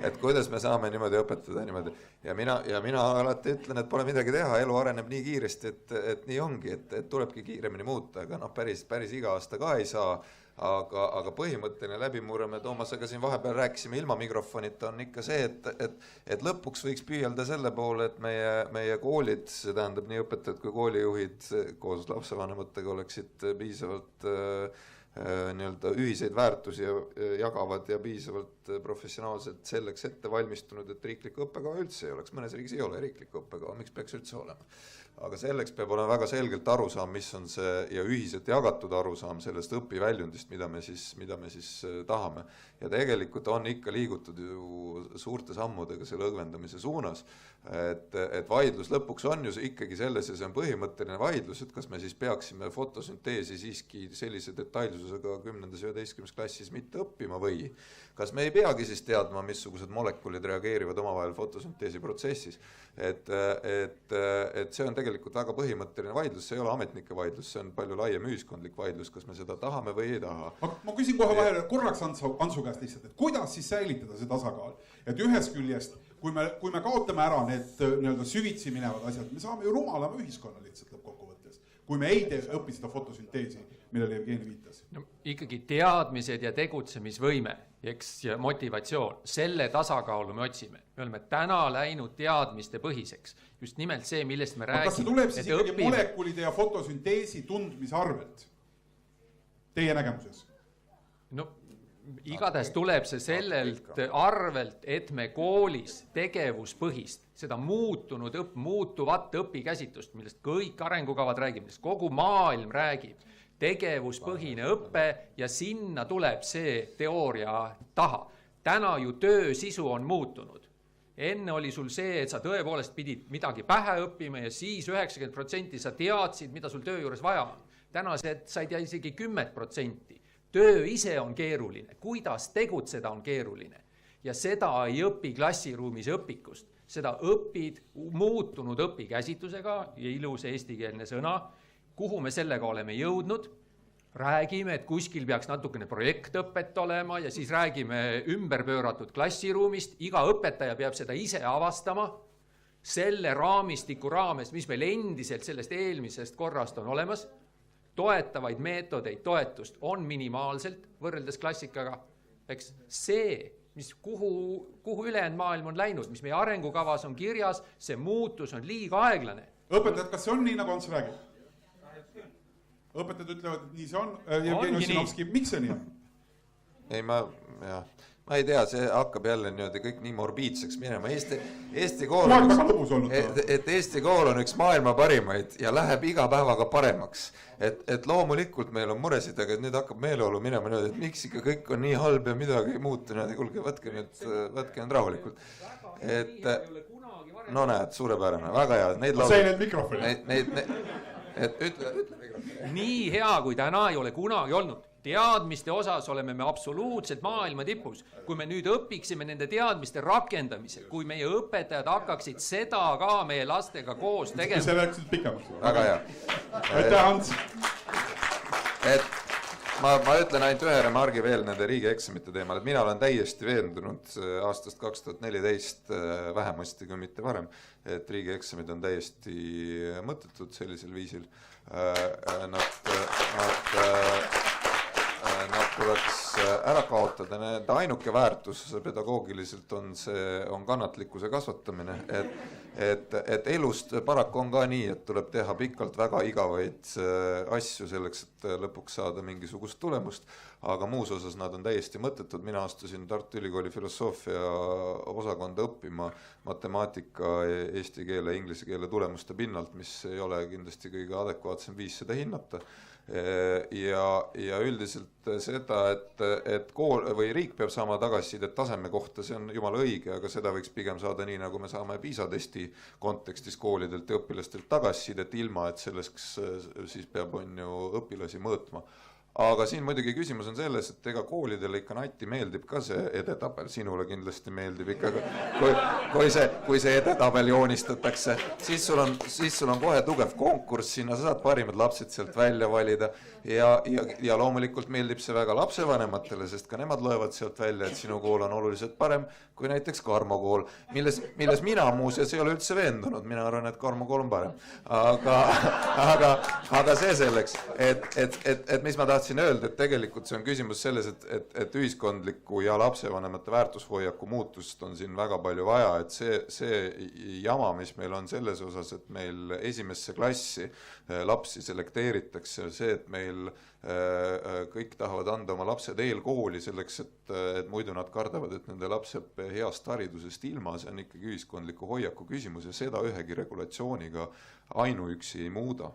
Et kuidas me saame niimoodi õpetada niimoodi. Ja mina alati ütlen, et pole midagi teha, elu areneb nii kiiresti, et nii ongi, et tulebki kiiremini muuta, aga päris iga aasta ka ei saa. Aga põhimõtteline läbimurre me Toomasega siin vahepeal rääkisime ilma mikrofonita on ikka see, et lõpuks võiks püüelda selle poole, et meie koolid, see tähendab nii õpetajad kui koolijuhid koos lapsevanematega oleksid piisavalt ühiseid väärtusi jagavad ja piisavalt professionaalselt selleks ette valmistunud, et riiklikku õppekava üldse ei oleks. Mõnes riigis ei ole riiklikku õppekava, miks peaks üldse olema? Aga selleks peab olema väga selgelt arusaam, mis on see ja ühiselt jagatud arusaam sellest õpiväljundist, mida me siis tahame. Ja tegelikult on ikka liigutud ju suurte sammudega selle õgvendamise suunas, et vaidlus lõpuks on ju ikkagi selles ja see on põhimõtteline vaidlus, et kas me siis peaksime fotosünteesi siiski sellise detailsusega 10. ja 11. klassis mitte õppima või kas me ei peagi siis teadma, missugused molekulid reageerivad omavahel fotosünteesi protsessis. Et see on tegelikult väga põhimõtteline vaidlus, see ei ole ametnike vaidlus, see on palju laiem ühiskondlik vaidlus, kas me seda tahame või ei taha. Ma küsin kohe vahele korraks Antsu käest lihtsalt, et kuidas siis säilitada see tasakaal, et ühest küljest, kui me kaotame ära need süvitsi minevad asjad, me saame ju rumalama ühiskonna lihtsalt lõppkokkuvõttes, kui me ei õpi seda fotosünteesi, millele Jevgeni viitas. No, ikkagi teadmised ja tegutsemisvõime ja motivatsioon, selle tasakaalu me otsime. Me oleme täna läinud teadmiste põhiseks. Just nimelt see, millest me räägime. Kas see tuleb siis ikkagi molekulide ja fotosünteesi tundmise arvelt? Teie nägemuses? No, igatahes tuleb see sellelt arvelt, et me koolis tegevuspõhist, seda muutuvat õpikäsitlust, millest kõik arengukavad räägib, millest kogu maailm räägib, tegevuspõhine õppe ja sinna tuleb see teooria taha. Täna ju töö sisu on muutunud. Enne oli sul see, et sa tõepoolest pidid midagi pähe õppima ja siis 90% sa teadsid, mida sul töö juures vaja on. Täna sa ei tea isegi 10%. Töö ise on keeruline, kuidas tegutseda on keeruline. Ja seda ei õpi klassiruumis õpikust. Seda õpid muutunud õpikäsitlusega ja ilus eestikeelne sõna, kuhu me sellega oleme jõudnud, räägime, et kuskil peaks natukene projektõpet olema ja siis räägime ümberpööratud klassiruumist, iga õpetaja peab seda ise avastama, selle raamistiku raames, mis meil endiselt sellest eelmisest korrast on olemas, toetavaid meetodeid, toetust on minimaalselt võrreldes klassikaga, eks see, kuhu ülejäänud maailm on läinud, mis meie arengukavas on kirjas, see muutus on liiga aeglane. Õpetajad, kas see on nii, nagu Ants räägib? õpetajad ütlevad, et nii see on. Jevgeni Ossinovski, miks see nii on? Ei, ma ei tea, see hakkab jälle niimoodi kõik nii morbiidseks minema. Eesti kool on üks maailma parimaid ja läheb iga päevaga paremaks. Et loomulikult meil on muresid, aga nüüd hakkab meeleolu minema niimoodi, et miks ikka kõik on nii halb ja midagi ei muutu. Kuulge, võtke nüüd rahulikult. No näed, suurepärane, väga hea. See need mikrofoni. Ütle mikrofoni. Nii hea kui täna ei ole kunagi olnud. Teadmiste osas oleme me absoluutselt maailma tipus. Kui me nüüd õpiksime nende teadmiste rakendamise, kui meie õpetajad hakkaksid seda ka meie lastega koos tegema. See läks pikemaks. Väga hea. Aitäh, Hans. Ma ütlen ainult ühe remargi veel nende riigieksamite teemal, et mina olen täiesti veendunud aastast 2014 vähemasti kui mitte varem, et riigieksamid on täiesti mõttetud sellisel viisil. Nad tuleks ära kaotada, nende ainuke väärtus pedagoogiliselt on kannatlikkuse kasvatamine, et elust paraku on ka nii, et tuleb teha pikalt väga igavaid asju selleks, et lõpuks saada mingisugust tulemust, aga muus osas nad on täiesti mõttetud. Mina astusin Tartu Ülikooli filosoofia osakonda õppima matemaatika, eesti keele, inglise keele tulemuste pinnalt, mis ei ole kindlasti kõige adekvaatsem viis seda hinnata. Ja üldiselt seda, et kool või riik peab saama tagasisidet taseme kohta, see on jumala õige, aga seda võiks pigem saada nii, nagu me saame PISA testi kontekstis koolidelt ja õpilastelt tagasisidet, ilma et selleks siis peab õpilasi mõõtma. Aga siin muidugi küsimus on selles, et ega koolidele ikka Nati meeldib ka see edetabel, sinule kindlasti meeldib ikka, kui see edetabel joonistatakse, siis sul on kohe tugev konkurss sinna, sa saad parimad lapsed sealt välja valida ja loomulikult meeldib see väga lapsevanematele, sest ka nemad loevad sealt välja, et sinu kool on oluliselt parem kui näiteks Karmo kool, milles mina muuseas ei ole üldse veendunud, mina arvan, et Karmo kool on parem. Aga see selleks, et mis ma tahtsin öelda, et tegelikult see on küsimus selles, et ühiskondliku ja lapsevanemate väärtushoiaku muutust on siin väga palju vaja, et see jama, mis meil on selles osas, et meil esimesse klassi lapsi selekteeritakse, see, et meil kõik tahavad anda oma lapsed eelkooli selleks, et muidu nad kardavad, et nende laps jääb heast haridusest ilma, see on ikkagi ühiskondliku hoiaku küsimus ja seda ühegi regulatsiooniga ainuüksi ei muuda.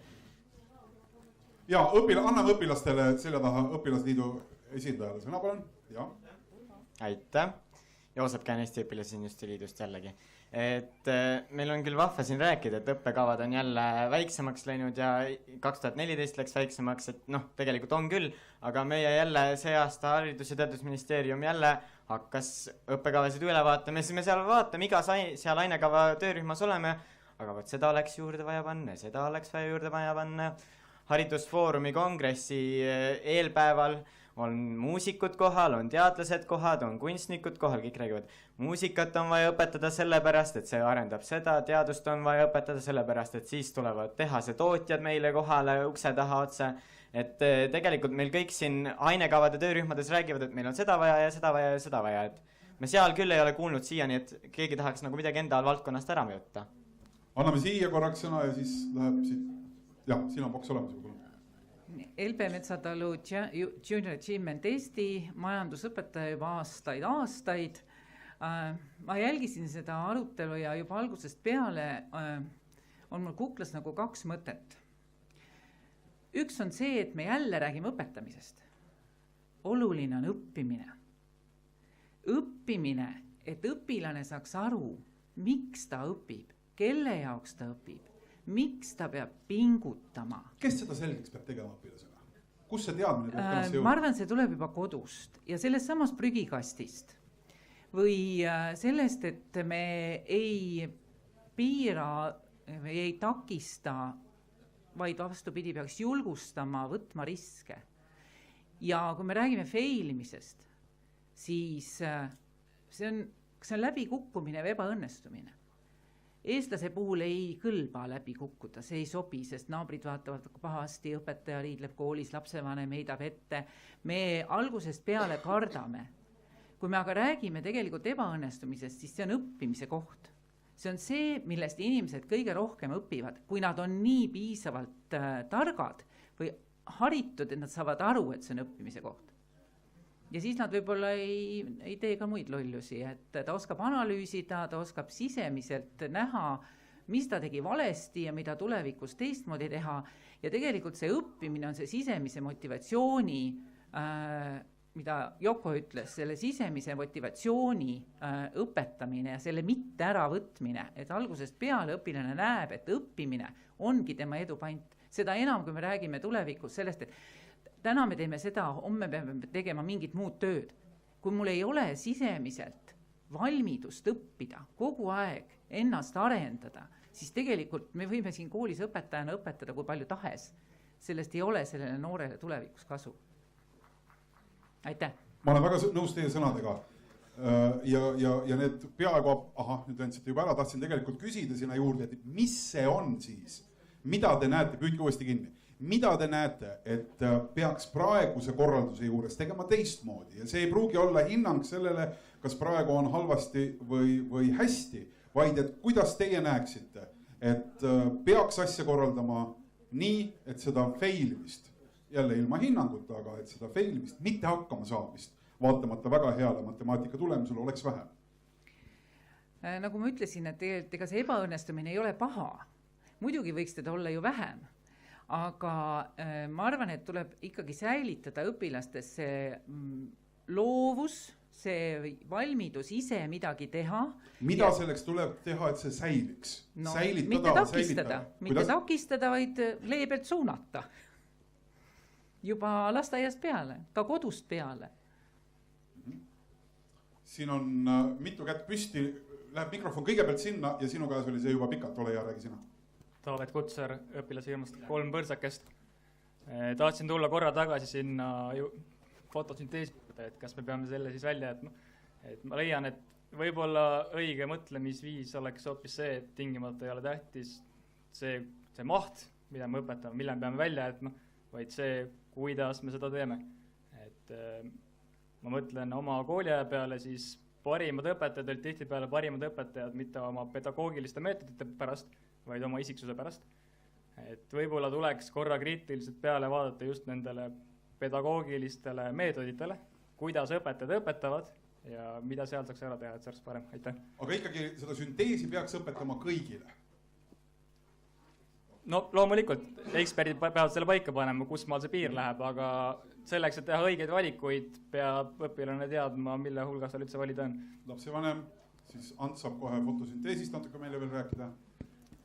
Ja anname õpilastele selja taha õpilasliidu esindajale sõna, palun. Aitäh. Joosep Käin Eesti õpilasündmuste liidust jällegi. Et meil on küll vahva siin rääkida, et õppekavad on jälle väiksemaks läinud ja 2014 läks väiksemaks, et tegelikult on küll, aga meie jälle see aasta Haridus- ja Teadusministeerium jälle hakkas õppekavasid üle vaatama, siis me seal vaatame, iga seal ainekava töörühmas oleme, aga võt seda oleks juurde vaja panna, seda oleks vaja juurde vaja panna. Haridusfoorumi kongressi eelpäeval on muusikud kohal, on teadlased kohad, on kunstnikud kohal, kõik räägivad. Muusikat on vaja õpetada sellepärast, et see arendab seda, teadust on vaja õpetada sellepärast, et siis tulevad tehase tootjad meile kohale ukse taha otse. Et tegelikult meil kõik siin ainekavade töörühmades räägivad, et meil on seda vaja ja seda vaja ja seda vaja. Et me seal küll ei ole kuulnud siiani, et keegi tahaks nagu midagi enda valdkonnast ära mõjuta. Anname siia korraks sõna ja siis läheb siit. Jah, siin on boks olemas. LP Metsatalu Junior Achievement Eesti majandusõpetaja juba aastaid. Ma jälgisin seda arutelu ja juba algusest peale on mul kuklas nagu kaks mõtet. Üks on see, et me jälle räägime õpetamisest. Oluline on õppimine. Õppimine, et õpilane saaks aru, miks ta õpib, kelle jaoks ta õpib. Miks ta peab pingutama? Kes seda selgeks peab tegema õpilasena? Kus see teadmine peab kõnasse jõudma? Ma arvan, see tuleb juba kodust ja sellest samast prügikastist. Või sellest, et me ei piira või ei takista, vaid vastupidi peaks julgustama, võtma riske. Ja kui me räägime failimisest, siis see on läbikukkumine või ebaõnnestumine. Eestlase puhul ei kõlba läbi kukkuda, see ei sobi, sest naabrid vaatavad pahasti, õpetaja riidleb koolis, lapsevanem heidab ette. Me algusest peale kardame. Kui me aga räägime tegelikult ebaõnnestumisest, siis see on õppimise koht. See on see, millest inimesed kõige rohkem õpivad, kui nad on nii piisavalt targad või haritud, et nad saavad aru, et see on õppimise koht. Ja siis nad võib-olla ei tee ka muid lollusi, et ta oskab analüüsida, ta oskab sisemiselt näha, mis ta tegi valesti ja mida tulevikus teistmoodi teha. Ja tegelikult see õppimine on see sisemise motivatsiooni, mida Yoko ütles, selle sisemise motivatsiooni õpetamine ja selle mitte äravõtmine, et algusest peale õpilane näeb, et õppimine ongi tema edupant. Seda enam, kui me räägime tulevikus sellest, et täna me teeme seda, homme peame tegema mingit muud tööd. Kui mul ei ole sisemiselt valmidust õppida, kogu aeg ennast arendada, siis tegelikult me võime siin koolis õpetajana õpetada kui palju tahes. Sellest ei ole sellele noorele tulevikus kasu. Aitäh! Ma olen väga nõus teie sõnadega. Ja need peaaegu, nüüd andsite juba ära, tahtsin tegelikult küsida sinna juurde, et mis see on siis? Mida te näete, püüdke uuesti kinni, mida te näete, et peaks praeguse korralduse juures tegema teistmoodi ja see ei pruugi olla hinnang sellele, kas praegu on halvasti või hästi, vaid et kuidas teie näeksite, et peaks asja korraldama nii, et seda failimist, jälle ilma hinnanguta, aga et seda failimist, mitte hakkama saamist, vaatamata väga heale matemaatika tulemusele oleks vähem. Nagu ma ütlesin, et tegelikult ega see ebaõnnestumine ei ole paha. Muidugi võiks teda olla ju vähem, aga ma arvan, et tuleb ikkagi säilitada õpilastes see loovus, see valmidus ise midagi teha. Mida selleks tuleb teha, et see säiliks? No, mitte takistada, vaid leebelt suunata. Juba lasteaiast peale, ka kodust peale. Siin on mitu kätt püsti, läheb mikrofon kõigepealt sinna ja sinu käes oli see juba pikalt, ole ja räägi sina. Taavet Kutsar, õpilase ilmast 3 põrsakest. Tahtsin tulla korra tagasi sinna fotosünteesi, et kas me peame selle siis välja jätma. Et ma leian, et võib-olla õige mõtlemisviis oleks hoopis see, et tingimata ei ole tähtis see maht, mida me õpetame, mille me peame välja jätma, vaid see, kuidas me seda teeme. Et ma mõtlen oma kooliaja peale, siis parimad õpetajad olid tihtipeale parimad õpetajad, mitte oma pedagoogiliste meetodite pärast, vaid oma isiksuse pärast. Et võib-olla tuleks korra kriitiliselt peale vaadata just nendele pedagoogilistele meetoditele, kuidas õpetajad õpetavad ja mida seal saaks ära teha, et see oleks parem. Aitäh. Aga ikkagi seda sünteesi peaks õpetama kõigile. No loomulikult, eksperdid peavad selle paika panema, kus maal see piir läheb, aga selleks, et teha õigeid valikuid, peab õpilane teadma, mille hulgas tal üldse valida on. Lapsevanem, siis Ants saab kohe fotosünteesist natuke meile veel rääkida.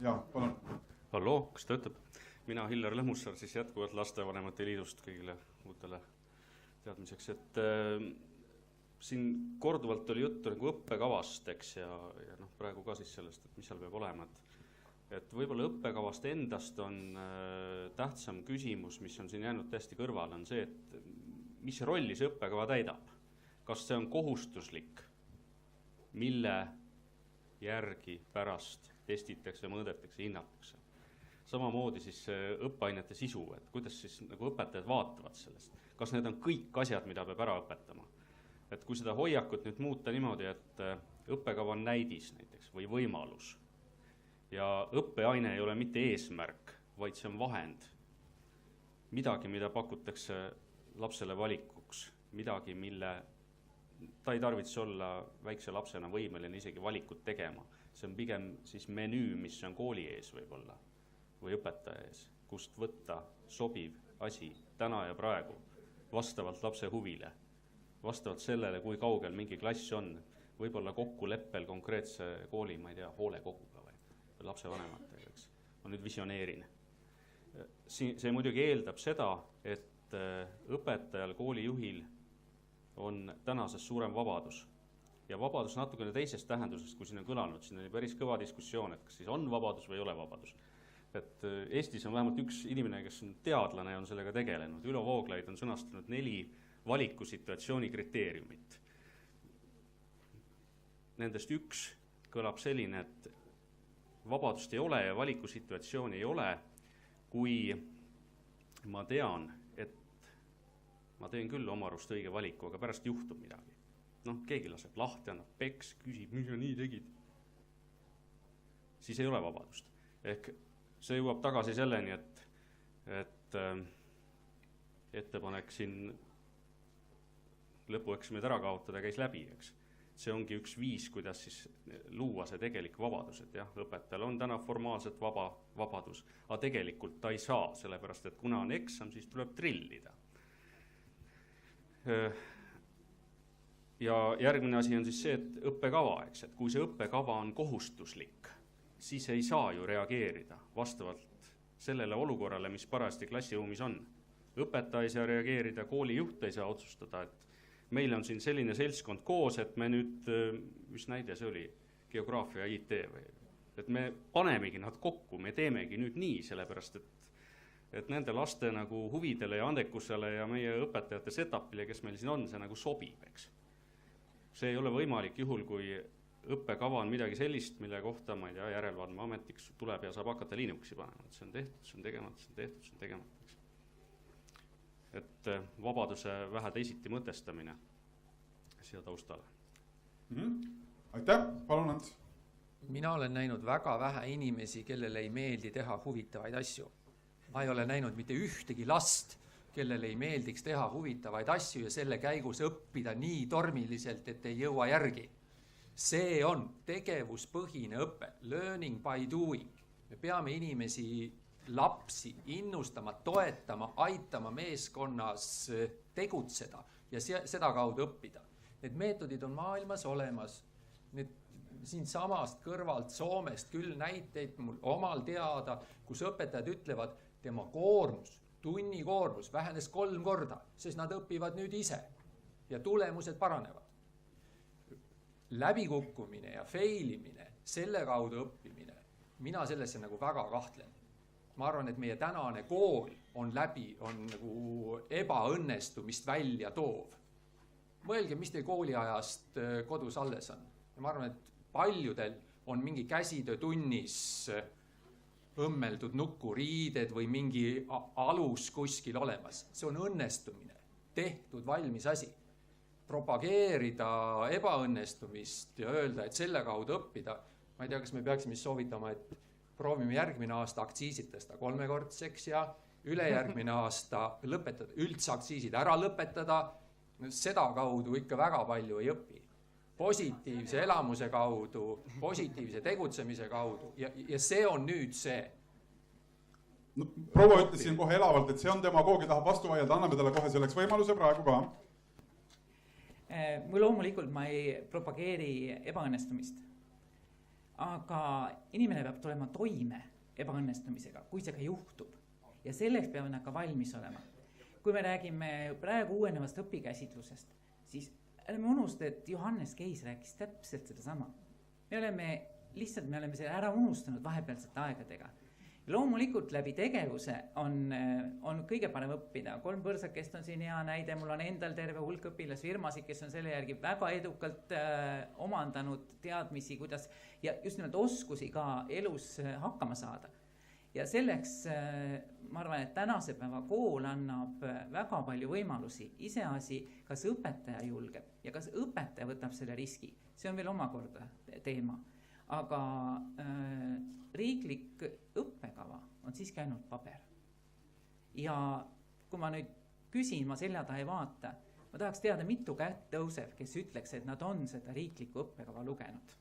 Ja, palun. Halloo, kas töötab? Mina Hillar Lõhmussaar, siis jätkuvalt Lastevanemate Liidust kõigile uutele teadmiseks, et siin korduvalt oli juttu nagu õppekavast, eks, ja praegu ka siis sellest, et mis seal peab olema, et võib-olla õppekavast endast on tähtsam küsimus, mis on siin jäänud täiesti kõrvale, on see, et mis rolli see õppekava täidab. Kas see on kohustuslik, mille järgi pärast testitakse, mõõdetakse, hinnatakse. Samamoodi siis õppeainete sisu, et kuidas siis nagu õpetajad vaatavad sellest. Kas need on kõik asjad, mida peab ära õpetama? Et kui seda hoiakut nüüd muuta niimoodi, et õppekava on näidis näiteks või võimalus ja õppeaine ei ole mitte eesmärk, vaid see on vahend. Midagi, mida pakutakse lapsele valikuks, midagi, mille ta ei tarvitse olla väikse lapsena võimeline isegi valikut tegema. See on pigem siis menüü, mis on kooli ees võib-olla või õpetaja ees, kust võtta sobiv asi täna ja praegu vastavalt lapse huvile, vastavalt sellele, kui kaugel mingi klass on, võib-olla kokkuleppel konkreetse kooli, ma ei tea, hoolekoguga või lapsevanematega, eks. Ma nüüd visioneerin. See muidugi eeldab seda, et õpetajal, koolijuhil on tänases suurem vabadus. Ja vabadus natukene teisest tähendusest, kui siin on kõlanud. Siin on päris kõva diskussioon, et kas siis on vabadus või ei ole vabadus. Et Eestis on vähemalt üks inimene, kes on teadlane ja on sellega tegelenud. Ülo Vooglaid on sõnastanud 4 valikusituatsiooni kriteeriumit. Nendest üks kõlab selline, et vabadust ei ole ja valikusituatsiooni ei ole, kui ma tean, et ma teen küll oma arust õige valiku, aga pärast juhtub midagi. Keegi laseb lahti, annab peks, küsib, mis sa nii tegid. Siis ei ole vabadust. Ehk see jõuab tagasi selleni, et ettepanek siin lõpueksamid ära kaotada käis läbi, eks. See ongi üks viis, kuidas siis luua see tegelik vabadus, et jah, õpetajal on täna formaalselt vabadus, aga tegelikult ta ei saa, sellepärast et kuna on eksam, siis tuleb trillida. Ja järgmine asi on siis see, et õppekava, eks, et kui see õppekava on kohustuslik, siis ei saa ju reageerida vastavalt sellele olukorrale, mis parajasti klassiruumis on. Õpetaja ei saa reageerida, koolijuht ei saa otsustada, et meil on siin selline seltskond koos, et me nüüd, mis näide see oli, geograafia IT või, et me panemegi nad kokku, me teemegi nüüd nii, sellepärast et nende laste nagu huvidele ja andekusele ja meie õpetajate setupile, kes meil siin on, see nagu sobib, eks. See ei ole võimalik juhul, kui õppekava on midagi sellist, mille kohta, ma ei tea, järelevalveametnik tuleb ja saab hakata Linuxi panema, et see on tehtud, see on tegemata, see on tehtud, see on tegemata. Et vabaduse vähe teisiti mõtestamine siia taustale. Aitäh, palun Ants. Mina olen näinud väga vähe inimesi, kellele ei meeldi teha huvitavaid asju. Ma ei ole näinud mitte ühtegi last, kellele ei meeldiks teha huvitavaid asju ja selle käigus õppida nii tormiliselt, et ei jõua järgi. See on tegevuspõhine õpe, learning by doing. Me peame inimesi lapsi innustama, toetama, aitama meeskonnas tegutseda ja seda kaudu õppida. Need meetodid on maailmas olemas. Need siin samast kõrvalt Soomest küll näiteid mul omal teada, kus õpetajad ütlevad, tema koormus, tunnikoormus vähenes 3 korda, sest nad õpivad nüüd ise ja tulemused paranevad. Läbikukkumine ja failimine, selle kaudu õppimine, mina sellesse nagu väga kahtlen. Ma arvan, et meie tänane kool on nagu ebaõnnestumist välja toov. Mõelge, mis teil kooliajast kodus alles on. Ja ma arvan, et paljudel on mingi käsitöötunnis õmmeldud nukuriided või mingi alus kuskil olemas. See on õnnestumine, tehtud valmis asi. Propageerida ebaõnnestumist ja öelda, et selle kaudu õppida, ma ei tea, kas me peaksime soovitama, et proovime järgmine aasta aktsiisid tõsta 3-kordseks ja ülejärgmine aasta lõpetada, üldse aktsiisid ära lõpetada, seda kaudu ikka väga palju ei õpi. Positiivse elamuse kaudu, positiivse tegutsemise kaudu ja see on nüüd see. No, proua ütles siin kohe elavalt, et see on demagoogia, tahab vastu vaielda, anname talle kohe selleks võimaluse praegu ka. Loomulikult ma ei propageeri ebaõnnestumist. Aga inimene peab tulema toime ebaõnnestumisega, kui see ka juhtub. Ja selleks peame nad ka valmis olema. Kui me räägime praegu uuenevast õpikäsitlusest, siis ärme unusta, et Johannes Keis rääkis täpselt seda sama. Me oleme selle ära unustanud vahepealsete aegadega. Loomulikult läbi tegevuse on kõige parem õppida. 3 põrsakest on siin hea näide, mul on endal terve hulk õpilasfirmasid, kes on selle järgi väga edukalt omandanud teadmisi, kuidas ja just nimelt oskusi ka elus hakkama saada. Ja selleks ma arvan, et tänase päeva kool annab väga palju võimalusi. Iseasi, kas õpetaja julgeb ja kas õpetaja võtab selle riski. See on veel omakorda teema. Aga riiklik õppekava on siiski ainult paber. Ja kui ma nüüd küsin, ma selja taha ei vaata, ma tahaks teada, mitu kätt tõuseb, kes ütleks, et nad on seda riiklikku õppekava lugenud.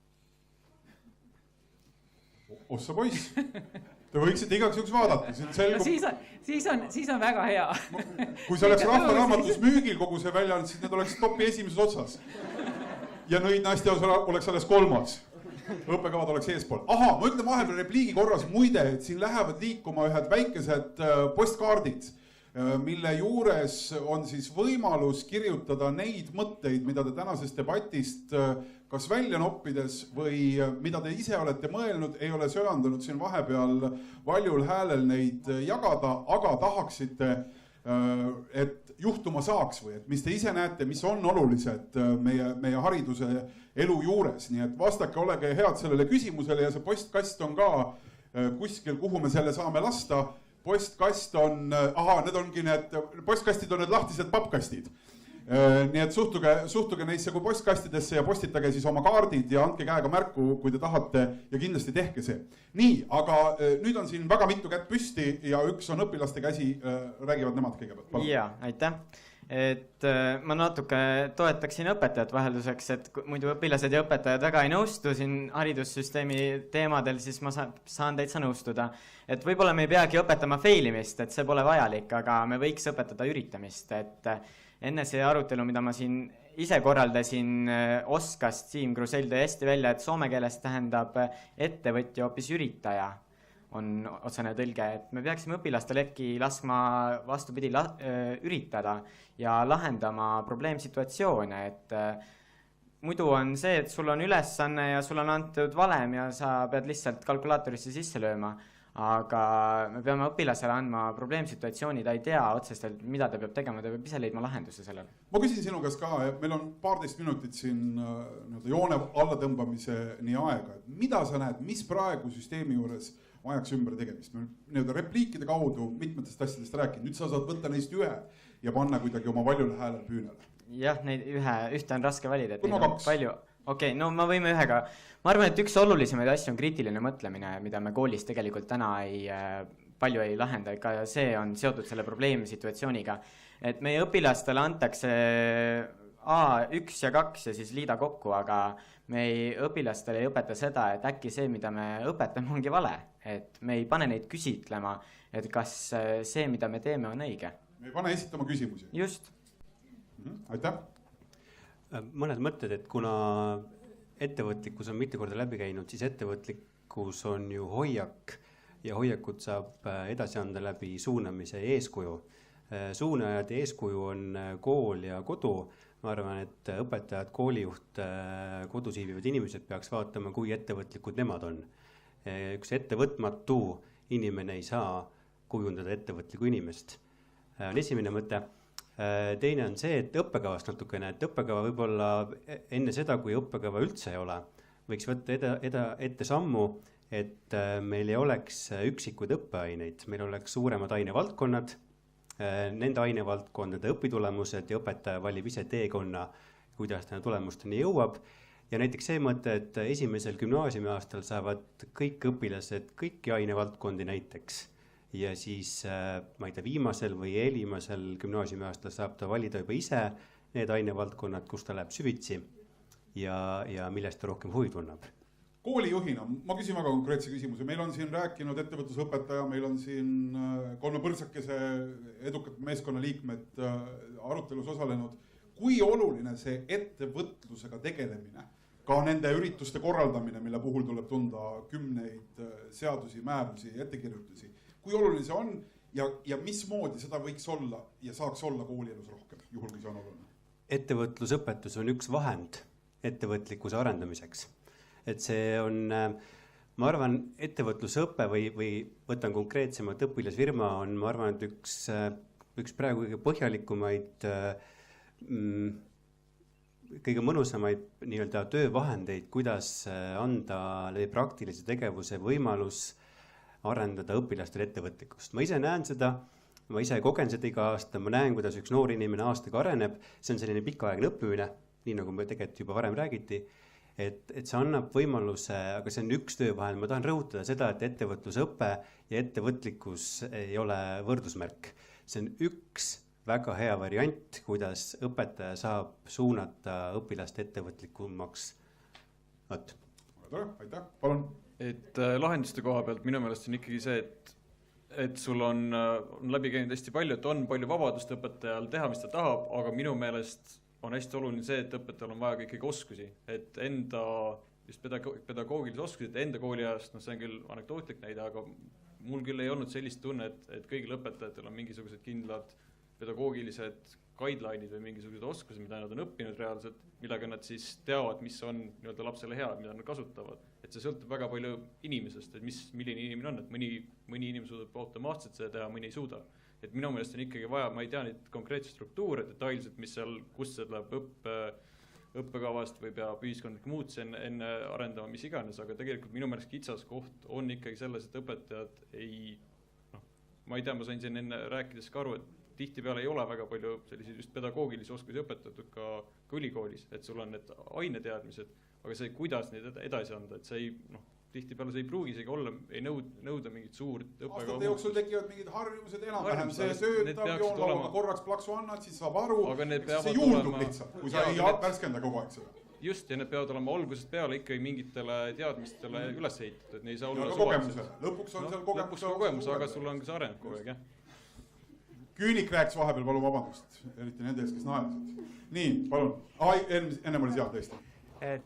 Ossa poiss, te võiksite igaks juhuks vaadata. Siis on väga hea. Kui see oleks rahvaraamatus müügil kogu see välja, siis need oleks topi esimeses otsas. Ja nõid Nastja oleks alles 3. Õppekavad oleks eespool. Aha, ma ütlen vahel repliigi korras muide, et siin lähevad liikuma ühed väikesed postkaardid, mille juures on siis võimalus kirjutada neid mõtteid, mida te tänasest debatist kas välja noppides või mida te ise olete mõelnud, ei ole söandanud siin vahepeal valjul häälel neid jagada, aga tahaksite, et juhtuma saaks või et mis te ise näete, mis on olulised meie hariduse elu juures. Nii et vastake, olege head sellele küsimusele ja see postkast on ka kuskil, kuhu me selle saame lasta. Postkast on, need postkastid on need lahtised pappkastid. Nii et suhtuge neisse kui postkastidesse ja postitage siis oma kaardid ja andke käega märku, kui te tahate ja kindlasti tehke see. Nii, aga nüüd on siin väga mitu kätt püsti ja üks on õpilaste käsi, räägivad nemad kõigepealt. Jaa, aitäh. Et ma natuke toetaksin õpetajat vahelduseks, et muidu õpilased ja õpetajad väga ei nõustu siin haridussüsteemi teemadel, siis ma saan täitsa nõustuda. Et võib-olla me ei peagi õpetama failimist, et see pole vajalik, aga me võiks õpetada üritamist, et enne see arutelu, mida ma siin ise korraldasin, oskas Siim Krusell tõi hästi välja, et soome keeles tähendab ettevõtja hoopis üritaja on otsene tõlge, et me peaksime õpilastel äkki laskma vastupidi üritada ja lahendama probleemsituatsioone, et muidu on see, et sul on ülesanne ja sul on antud valem ja sa pead lihtsalt kalkulaatorisse sisse lööma. Aga me peame õpilasele andma probleemsituatsiooni, ta ei tea otsestelt, mida ta peab tegema, ta peab ise leidma lahenduse sellele. Ma küsin sinu käest ka, meil on 12 minutit siin joone alla tõmbamiseni aega. Mida sa näed, mis praegu süsteemi juures vajaks ümber tegemist? Me repliikide kaudu mitmetest asjadest rääkinud, nüüd sa saad võtta neist ühe ja panna kuidagi oma valjule häälel püünele. Jah, ühte on raske valida, et neid on palju. Okei, no ma võime ühega. Ma arvan, et üks olulisemaid asju on kriitiline mõtlemine, mida me koolis tegelikult täna palju ei lahenda, ega see on seotud selle probleemsituatsiooniga. Et meie õpilastele antakse A1 ja 2 ja siis liida kokku, aga me õpilastele ei õpeta seda, et äkki see, mida me õpetame, ongi vale. Et me ei pane neid küsitlema, et kas see, mida me teeme, on õige. Me ei pane esitama küsimusi. Just. Aitäh. Mõned mõtted, et kuna ettevõtlikkus on mitu korda läbi käinud, siis ettevõtlikkus on ju hoiak ja hoiakut saab edasi anda läbi suunamise ja eeskuju. Suunajad ja eeskuju on kool ja kodu. Ma arvan, et õpetajad, koolijuht, kodus viibivad inimesed peaks vaatama, kui ettevõtlikud nemad on. Üks ettevõtmatu inimene ei saa kujundada ettevõtlikku inimest. On esimene mõte. Teine on see, et õppekavast natukene, et õppekava võib-olla enne seda, kui õppekava üldse ei ole, võiks võtta ette sammu, et meil ei oleks üksikuid õppeaineid, meil oleks suuremad ainevaldkonnad, nende ainevaldkondade õpitulemused ja õpetaja valib ise teekonna, kuidas ta tulemusteni jõuab. Ja näiteks see mõte, et esimesel gümnaasiumi aastal saavad kõik õpilased kõiki ainevaldkondi näiteks. Ja siis, ma ei tea, viimasel või eelviimasel gümnaasiumi aastal saab ta valida juba ise need ainevaldkonnad, kus ta läheb süvitsi ja millest ta rohkem huvi tunneb. Koolijuhina, ma küsin väga konkreetse küsimuse. Meil on siin rääkinud ettevõtlusõpetaja, meil on siin 3 põrsakese edukad meeskonnaliikmed arutelus osalenud. Kui oluline see ettevõtlusega tegelemine, ka nende ürituste korraldamine, mille puhul tuleb tunda 10 seadusi, määrusi ja ettekirjutusi, kui oluline see on ja mismoodi seda võiks olla ja saaks olla koolielus rohkem, juhul kui see on oluline? Ettevõtlusõpetus on üks vahend ettevõtlikkuse arendamiseks. Et see on, ma arvan, ettevõtlusõpe või võtan konkreetsemalt õpilasfirma on, ma arvan, et üks praegu kõige põhjalikumaid, kõige mõnusamaid nii-öelda töövahendeid, kuidas anda läbi praktilise tegevuse võimalus arendada õpilastele ettevõtlikkust. Ma ise näen seda, ma ise kogen seda iga aasta, ma näen, kuidas üks noor inimene aastaga areneb, see on selline pikaaegne õppimine, nii nagu me tegelikult juba varem räägiti, et see annab võimaluse, aga see on üks töövahend, ma tahan rõhutada seda, et ettevõtlusõpe ja ettevõtlikkus ei ole võrdusmärk. See on üks väga hea variant, kuidas õpetaja saab suunata õpilast ettevõtlikumaks. Aitäh, palun. Et lahenduste koha pealt minu meelest on ikkagi see, et sul on läbi käinud hästi palju, et on palju vabadust õpetajal teha, mis ta tahab, aga minu meelest on hästi oluline see, et õpetajal on vaja ka ikkagi oskusi, et enda just pedagoogilisi oskusi, et enda kooliajast, see on küll anekdootlik näide, aga mul küll ei olnud sellist tunne, et kõigil õpetajatel on mingisugused kindlad pedagoogilised guideline'id või mingisugused oskused, mida nad on õppinud reaalselt, millega nad siis teavad, mis on nii-öelda lapsele hea, mida nad kasutavad. Et see sõltub väga palju inimesest, et milline inimene on, et mõni inimene suudab automaatselt seda teha, mõni ei suuda. Et minu meelest on ikkagi vaja, ma ei tea neid konkreetse struktuure detailselt, mis seal, kust see tuleb õppekavast või peab ühiskondlik muutusi enne arendama, mis iganes, aga tegelikult minu meelest kitsas koht on ikkagi selles, et õpetajad ei, ma ei tea, ma sain siin enne rääkides ka aru, et tihtipeale ei ole väga palju selliseid just pedagoogilisi oskusi õpetatud ka ülikoolis, et sul on need aineteadmised, aga see, kuidas neid edasi anda, et see ei, tihtipeale see ei pruugi isegi olla, ei nõuda mingit suurt aastate jooksul tekivad mingid harjumused enam-vähem, see töötab, joonlauaga korraks plaksu annad, siis saab aru, see juurdub lihtsalt, kui sa ei värskenda kogu aeg seda. Just, ja need peavad olema algusest peale ikkagi mingitele teadmistele üles ehitatud, et ne ei saa olla kogemusele, lõpuks on seal kogemus, aga sul on ka see areng kogu aeg, jah. Küünik rääkis vahepeal, palun vabandust, eriti nende ees, kes naerasid. Nii, palun, ennem oli seal tõesti.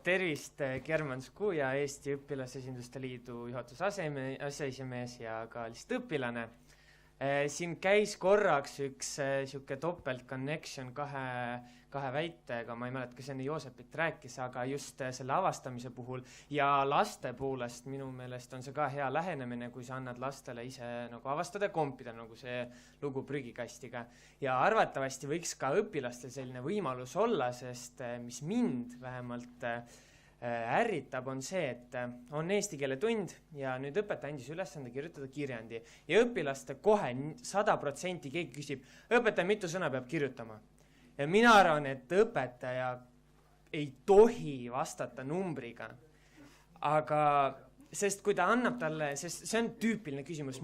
Tervist, German Skuja, Eesti Õpilasesinduste Liidu juhatuse aseesimees ja ka lihtsalt õpilane. Siin käis korraks üks siuke topelt connection kahe väitega, ma ei mäleta, kas enne Joosepit rääkis, aga just selle avastamise puhul ja laste poolest minu meelest on see ka hea lähenemine, kui sa annad lastele ise nagu avastada ja kompida, nagu see lugu prügikastiga. Ja arvatavasti võiks ka õpilastel selline võimalus olla, sest mis mind vähemalt ärritab on see, et on eesti keele tund ja nüüd õpetaja andis ülesande kirjutada kirjandi ja õpilaste kohe 100% keegi küsib, õpetaja mitu sõna peab kirjutama. Ja mina arvan, et õpetaja ei tohi vastata numbriga, aga sest kui ta annab talle, sest see on tüüpiline küsimus.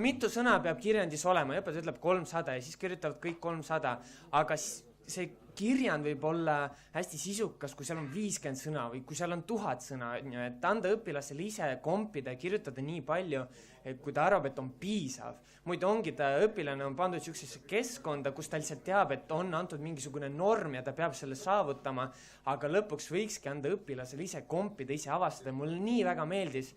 Mitu sõna peab kirjandis olema ja õpetaja ütleb 300 ja siis kirjutavad kõik 300, aga see kirjand võib olla hästi sisukas, kui seal on 50 sõna või kui seal on 1000 sõna, et anda õpilasele ise kompida ja kirjutada nii palju, et kui ta arvab, et on piisav. Muidu ongi ta õpilane on pandud sellisesse keskkonda, kus ta lihtsalt teab, et on antud mingisugune norm ja ta peab selle saavutama, aga lõpuks võikski anda õpilasele ise kompida, ise avastada. Mulle nii väga meeldis,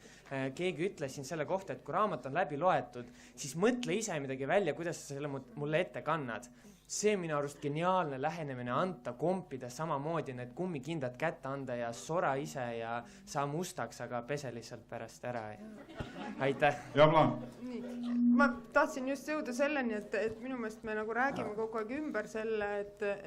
keegi ütles siin selle kohta, et kui raamat on läbi loetud, siis mõtle ise midagi välja, kuidas sa selle mulle ette kannad. See minu arust geniaalne lähenemine anta, kompida samamoodi need kummikindad kätte anda ja sora ise ja saa mustaks, aga pese lihtsalt pärast ära. Aitäh. Ja plaan. Ma tahtsin just jõuda selleni, et minu meelest me nagu räägime kogu aeg ümber selle,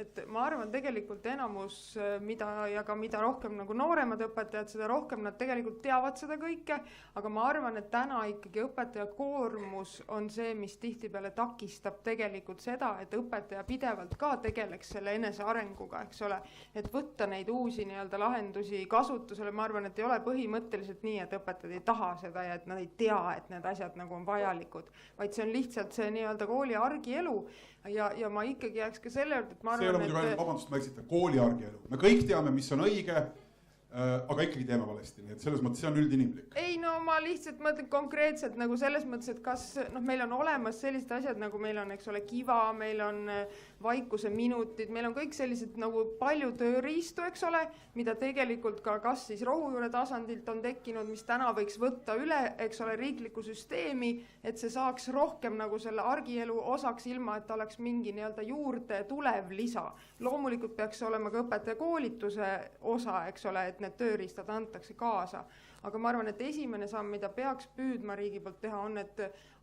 et ma arvan tegelikult enamus, mida rohkem nagu nooremad õpetajad, seda rohkem nad tegelikult teavad seda kõike, aga ma arvan, et täna ikkagi õpetaja koormus on see, mis tihtipeale takistab tegelikult seda, et õpetaja pidevalt ka tegeleks selle enese arenguga, eks ole, et võtta neid uusi nii-öelda lahendusi kasutusele. Ma arvan, et ei ole põhimõtteliselt nii, et õpetajad ei taha seda ja et nad ei tea, et need asjad nagu on vajalikud, vaid see on lihtsalt see nii-öelda kooli argielu ja ma ikkagi jääks ka selle, et ma arvan, see ei ole muidugi, vabandust, ma eksitan, kooli argielu. Me kõik teame, mis on õige, aga ikkagi teeme valesti, nii et selles mõttes see on üldinimlik. Ei, no ma lihtsalt mõtlen konkreetselt nagu selles mõttes, et kas meil on olemas sellised asjad, nagu meil on, eks ole, kiva, meil on vaikuse minutid, meil on kõik sellised nagu palju tööriistu, eks ole, mida tegelikult ka kas siis rohujuure tasandilt on tekkinud, mis täna võiks võtta üle, eks ole, riikliku süsteemi, et see saaks rohkem nagu selle argielu osaks ilma, et oleks mingi nii-öelda juurde tulev lisa. Loomulikult peaks olema ka õpetaja koolituse osa, eks ole, et need tööriistad antakse kaasa. Aga ma arvan, et esimene samm, mida peaks püüdma riigi poolt teha, on, et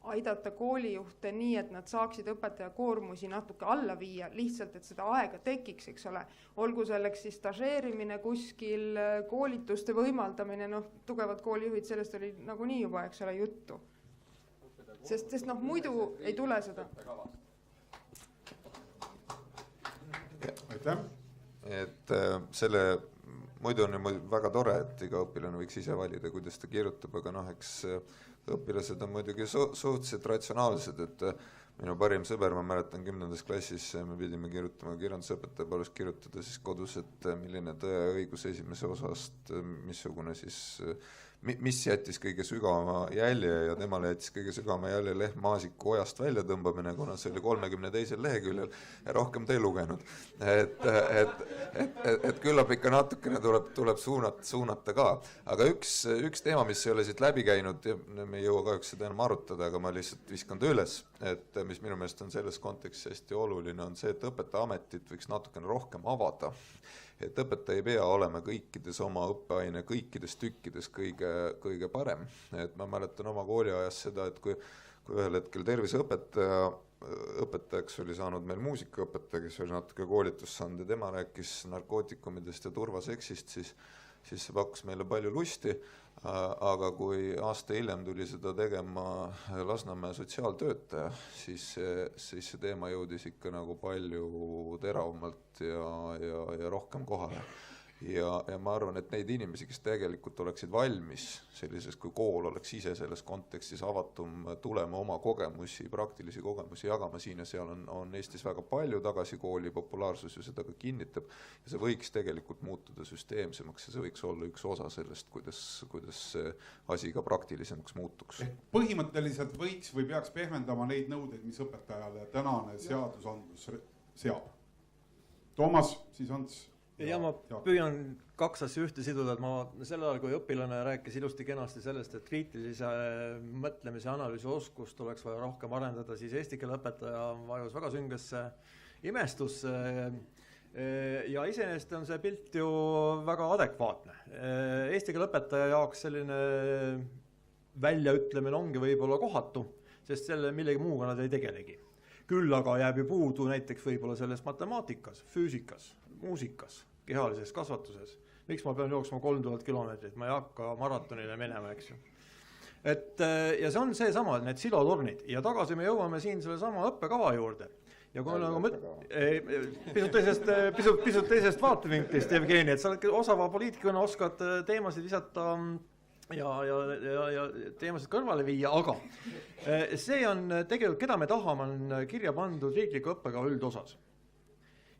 aidata koolijuhte nii, et nad saaksid õpetaja koormusi natuke alla viia, lihtsalt, et seda aega tekiks, eks ole. Olgu selleks siis stažeerimine kuskil, koolituste võimaldamine, tugevad koolijuhid, sellest oli nagunii juba, eks ole, juttu. Sest muidu ei tule seda. Aitäh. Et selle muidu on väga tore, et iga õpilane võiks ise valida, kuidas ta kirjutab, aga eks õpilased on muidugi suhteliselt ratsionaalsed, et minu parim sõber, ma mäletan 10. klassis, me pidime kirjutama, kirjandusõpetaja palus kirjutada siis kodus, et milline tõe ja õigus esimese osast, missugune siis, mis jättis kõige sügavama jälje ja temale jättis kõige sügavama jälje lehmaasiku ojast välja tõmbamine, kuna see oli 32. leheküljel ja rohkem ta ei lugenud. Et küllap ikka natukene tuleb suunata ka. Aga üks teema, mis ei ole siit läbi käinud, me ei jõua kahjuks seda enam arutada, aga ma lihtsalt viskan ta üles, et mis minu meelest on selles kontekstis hästi oluline, on see, et õpetajaametit võiks natukene rohkem avada. Et õpetaja ei pea olema kõikides oma õppeaine, kõikides tükkides kõige parem. Et ma mäletan oma kooliajas seda, et kui ühel hetkel õpetajaks oli saanud meil muusikaõpetaja, kes oli natuke koolitust saanud ja tema rääkis narkootikumidest ja turvaseksist, siis see pakkus meile palju lusti, aga kui aasta hiljem tuli seda tegema Lasnamäe sotsiaaltöötaja, siis see teema jõudis ikka nagu palju teravamalt ja rohkem kohale. Ja ma arvan, et neid inimesi, kes tegelikult oleksid valmis sellises, kui kool oleks ise selles kontekstis avatum tulema oma kogemusi, praktilisi kogemusi jagama siin ja seal on Eestis väga palju, tagasi kooli populaarsus ju seda ka kinnitab ja see võiks tegelikult muutuda süsteemsemaks ja see võiks olla üks osa sellest, kuidas see asi ka praktilisemaks muutuks. Põhimõtteliselt võiks või peaks pehmendama neid nõudeid, mis õpetajale tänane seadusandlus seab. Toomas, siis Ants. Ja ma püüan kaks asja ühte siduda, et ma sel ajal, kui õpilane rääkis ilusti kenasti sellest, et kriitilise mõtlemise analüüsi oskust oleks vaja rohkem arendada, siis eesti keele õpetaja vajus väga süngesse imestusse ja iseenesest on see pilt ju väga adekvaatne. Eesti keele õpetaja jaoks selline väljaütlemine ongi võib-olla kohatu, sest selle millegi muuga nad ei tegelegi. Küll aga jääb ju puudu näiteks võib-olla selles matemaatikas, füüsikas, muusikas, kehalises kasvatuses. Miks ma pean jooksma 3000 kilomeetrit, ma ei hakka maratonile minema, eks ju. Ja see on see sama, need silotornid ja tagasi me jõuame siin selle sama õppekava juurde. Ja kui nagu pisut teisest vaatevinklist, Evgeni, et sa oled osava poliitikuna, oskad teemasid visata ja teemasid kõrvale viia, aga see on tegelikult, keda me tahame, on kirja pandud riikliku õppekava üldosas.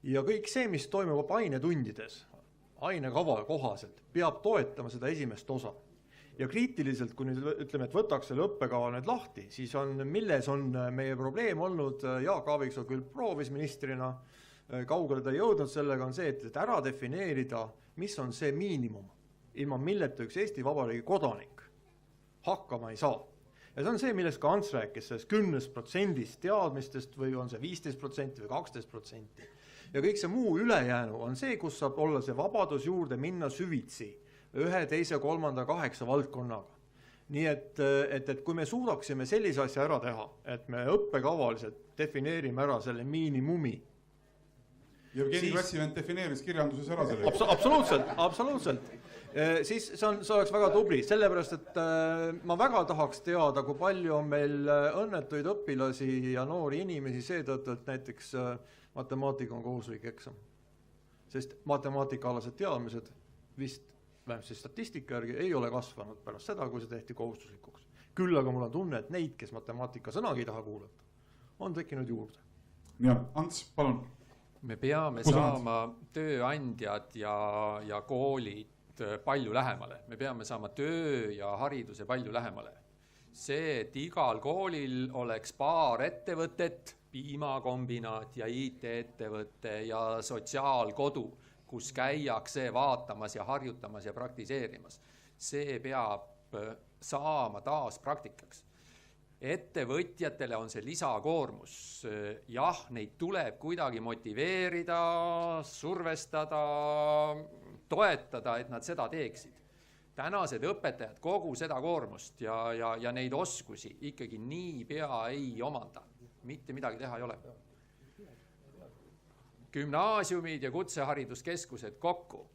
Ja kõik see, mis toimub ainetundides, ainekava kohaselt, peab toetama seda esimest osa. Ja kriitiliselt, kui nüüd ütleme, et võtaks selle õppekava nüüd lahti, siis milles on meie probleem olnud, Jaak Aaviksoo küll proovis ministrina, kaugele ta jõudnud sellega on see, et ära defineerida, mis on see miinimum, ilma milleta üks Eesti Vabariigi kodanik hakkama ei saa. Ja see on see, millest ka Ants rääkis, sellest 10% teadmistest või on see 15% või 12%. Ja kõik see muu ülejäänu on see, kus saab olla see vabadus juurde minna süvitsi 1, 2, 3, 8 valdkonnaga. Nii et kui me suudaksime sellise asja ära teha, et me õppekavaliselt defineerime ära selle miinimumi. Jevgeni Klassivend defineeris kirjanduses ära selle. Absoluutselt. Siis see oleks väga tubli, sellepärast, et ma väga tahaks teada, kui palju on meil õnnetuid õpilasi ja noori inimesi seetõttu, et näiteks matemaatika on kohustuslik eksam. Sest matemaatikaalased teadmised vist vähemasti statistika järgi ei ole kasvanud pärast seda, kui see tehti kohustuslikuks. Küll aga mul on tunne, et neid, kes matemaatika sõnagi ei taha kuulata, on tekkinud juurde. Ja, Ants, palun. Me peame saama tööandjad ja koolid palju lähemale. Me peame saama töö ja hariduse palju lähemale. See, et igal koolil oleks paar ettevõtet, piimakombinaat ja IT-ettevõte ja sotsiaalkodu, kus käiakse vaatamas ja harjutamas ja praktiseerimas. See peab saama taas praktikaks. Ettevõtjatele on see lisakoormus. Jah, neid tuleb kuidagi motiveerida, survestada, toetada, et nad seda teeksid. Tänased õpetajad kogu seda koormust ja neid oskusi ikkagi nii pea ei omanda. Mitte midagi teha ei ole. Gümnaasiumid ja kutsehariduskeskused kokku.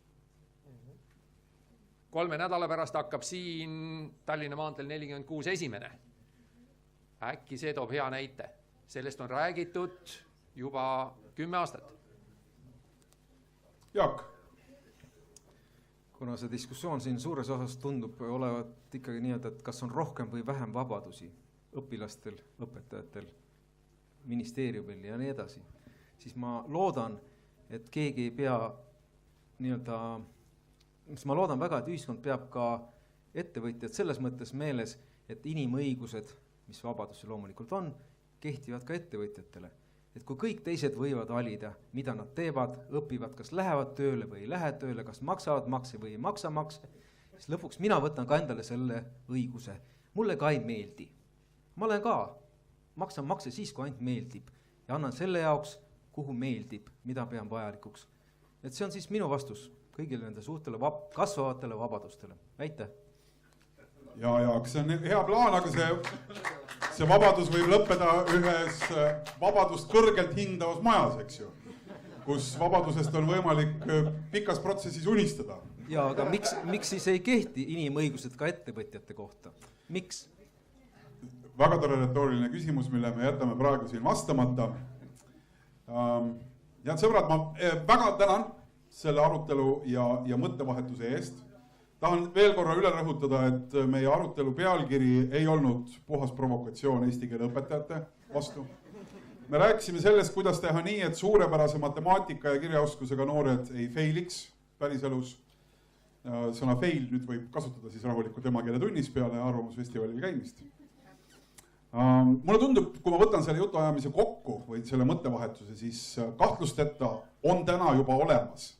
3 nädala pärast hakkab siin Tallinna maanteel 46 esimene. Äkki see toob hea näite. Sellest on räägitud juba 10 aastat. Jaak. Kuna see diskussioon siin suures osas tundub olevat ikkagi nii, et kas on rohkem või vähem vabadusi õpilastel, õpetajatel, ministeeriumil ja nii edasi, siis ma loodan, et keegi ei pea ma loodan väga, et ühiskond peab ka ettevõtjad selles mõttes meeles, et inimõigused, mis vabadusi loomulikult on, kehtivad ka ettevõtjatele. Et kui kõik teised võivad valida, mida nad teevad, õpivad, kas lähevad tööle või ei lähe tööle, kas maksavad makse või ei maksa makse, siis lõpuks mina võtan ka endale selle õiguse. Mulle ka ei meeldi. Ma olen ka, maksan makse siis, kui ainult meeldib ja annan selle jaoks, kuhu meeldib, mida pean vajalikuks. Et see on siis minu vastus kõigile nende suurtele kasvavatele vabadustele. Aitäh! Ja see on hea plaan, aga see vabadus võib lõppeda ühes vabadust kõrgelt hindavas majas, eks ju, kus vabadusest on võimalik pikas protsessis unistada. ja aga miks siis ei kehti inimõigused ka ettevõtjate kohta? Miks? Väga tore retooriline küsimus, mille me jätame praegu siin vastamata. Head sõbrad, ma väga tänan selle arutelu ja mõttevahetuse eest. Tahan veel korra üle rõhutada, et meie arutelu pealkiri ei olnud puhas provokatsioon eesti keele õpetajate vastu. Me rääkisime sellest, kuidas teha nii, et suurepärase matemaatika ja kirjaoskusega noored ei failiks päriselus. Sõna fail nüüd võib kasutada siis rahulikult emakeeletunnis peale arvamusfestivalil käimist. Mulle tundub, kui ma võtan selle jutuajamise kokku või selle mõttevahetuse, siis kahtlusteta on täna juba olemas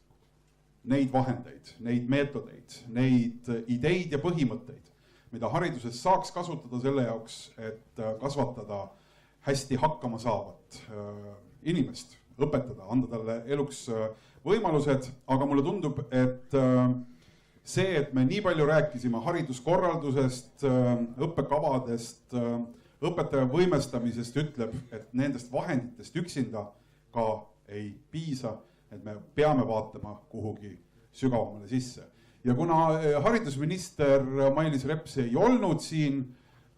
neid vahendeid, neid meetodeid, neid ideid ja põhimõtteid, mida hariduses saaks kasutada selle jaoks, et kasvatada hästi hakkama saavat inimest, õpetada, anda talle eluks võimalused, aga mulle tundub, et see, et me nii palju rääkisime hariduskorraldusest, õppekavadest, õpetaja võimestamisest, ütleb, et nendest vahenditest üksinda ka ei piisa, et me peame vaatama kuhugi sügavamale sisse. Ja kuna haridusminister Mailis Reps ei olnud siin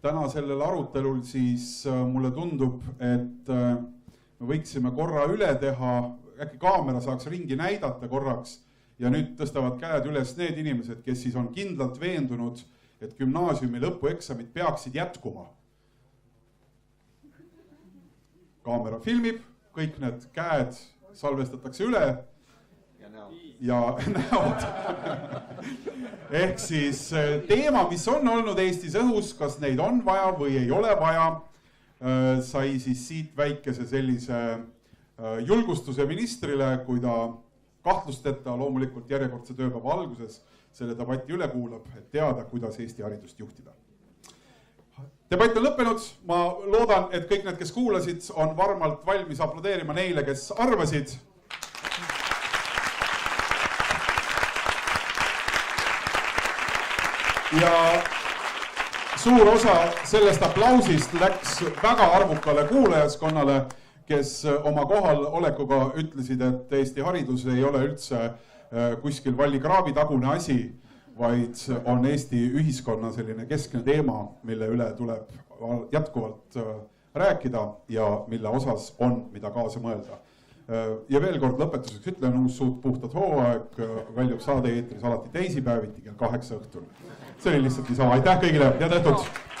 täna sellel arutelul, siis mulle tundub, et me võiksime korra üle teha, äkki kaamera saaks ringi näidata korraks ja nüüd tõstavad käed üles need inimesed, kes siis on kindlalt veendunud, et gümnaasiumi lõpueksamid peaksid jätkuma. Kaamera filmib, kõik need käed salvestatakse üle ja näod. Ehk siis teema, mis on olnud Eestis õhus, kas neid on vaja või ei ole vaja, sai siis siit väikese sellise julgustuse ministrile, kui ta kahtlusteta loomulikult järjekordse tööpäeva alguses selle debatti üle kuulab, et teada, kuidas Eesti haridust juhtida. Debatt on lõppenud, ma loodan, et kõik need, kes kuulasid, on varmalt valmis aplodeerima neile, kes arvasid. Ja suur osa sellest aplausist läks väga arvukale kuulajaskonnale, kes oma kohal olekuga ütlesid, et Eesti haridus ei ole üldse kuskil vallikraavi tagune asi, vaid on Eesti ühiskonna selline keskne teema, mille üle tuleb jätkuvalt rääkida ja mille osas on, mida kaasa mõelda. Ja veel kord lõpetuseks ütlen, uus suud puhtad hooaeg väljub saade eetris alati teisipäeviti kell 8 õhtul. See oli lihtsalt niisama. Aitäh kõigile, head õhtut!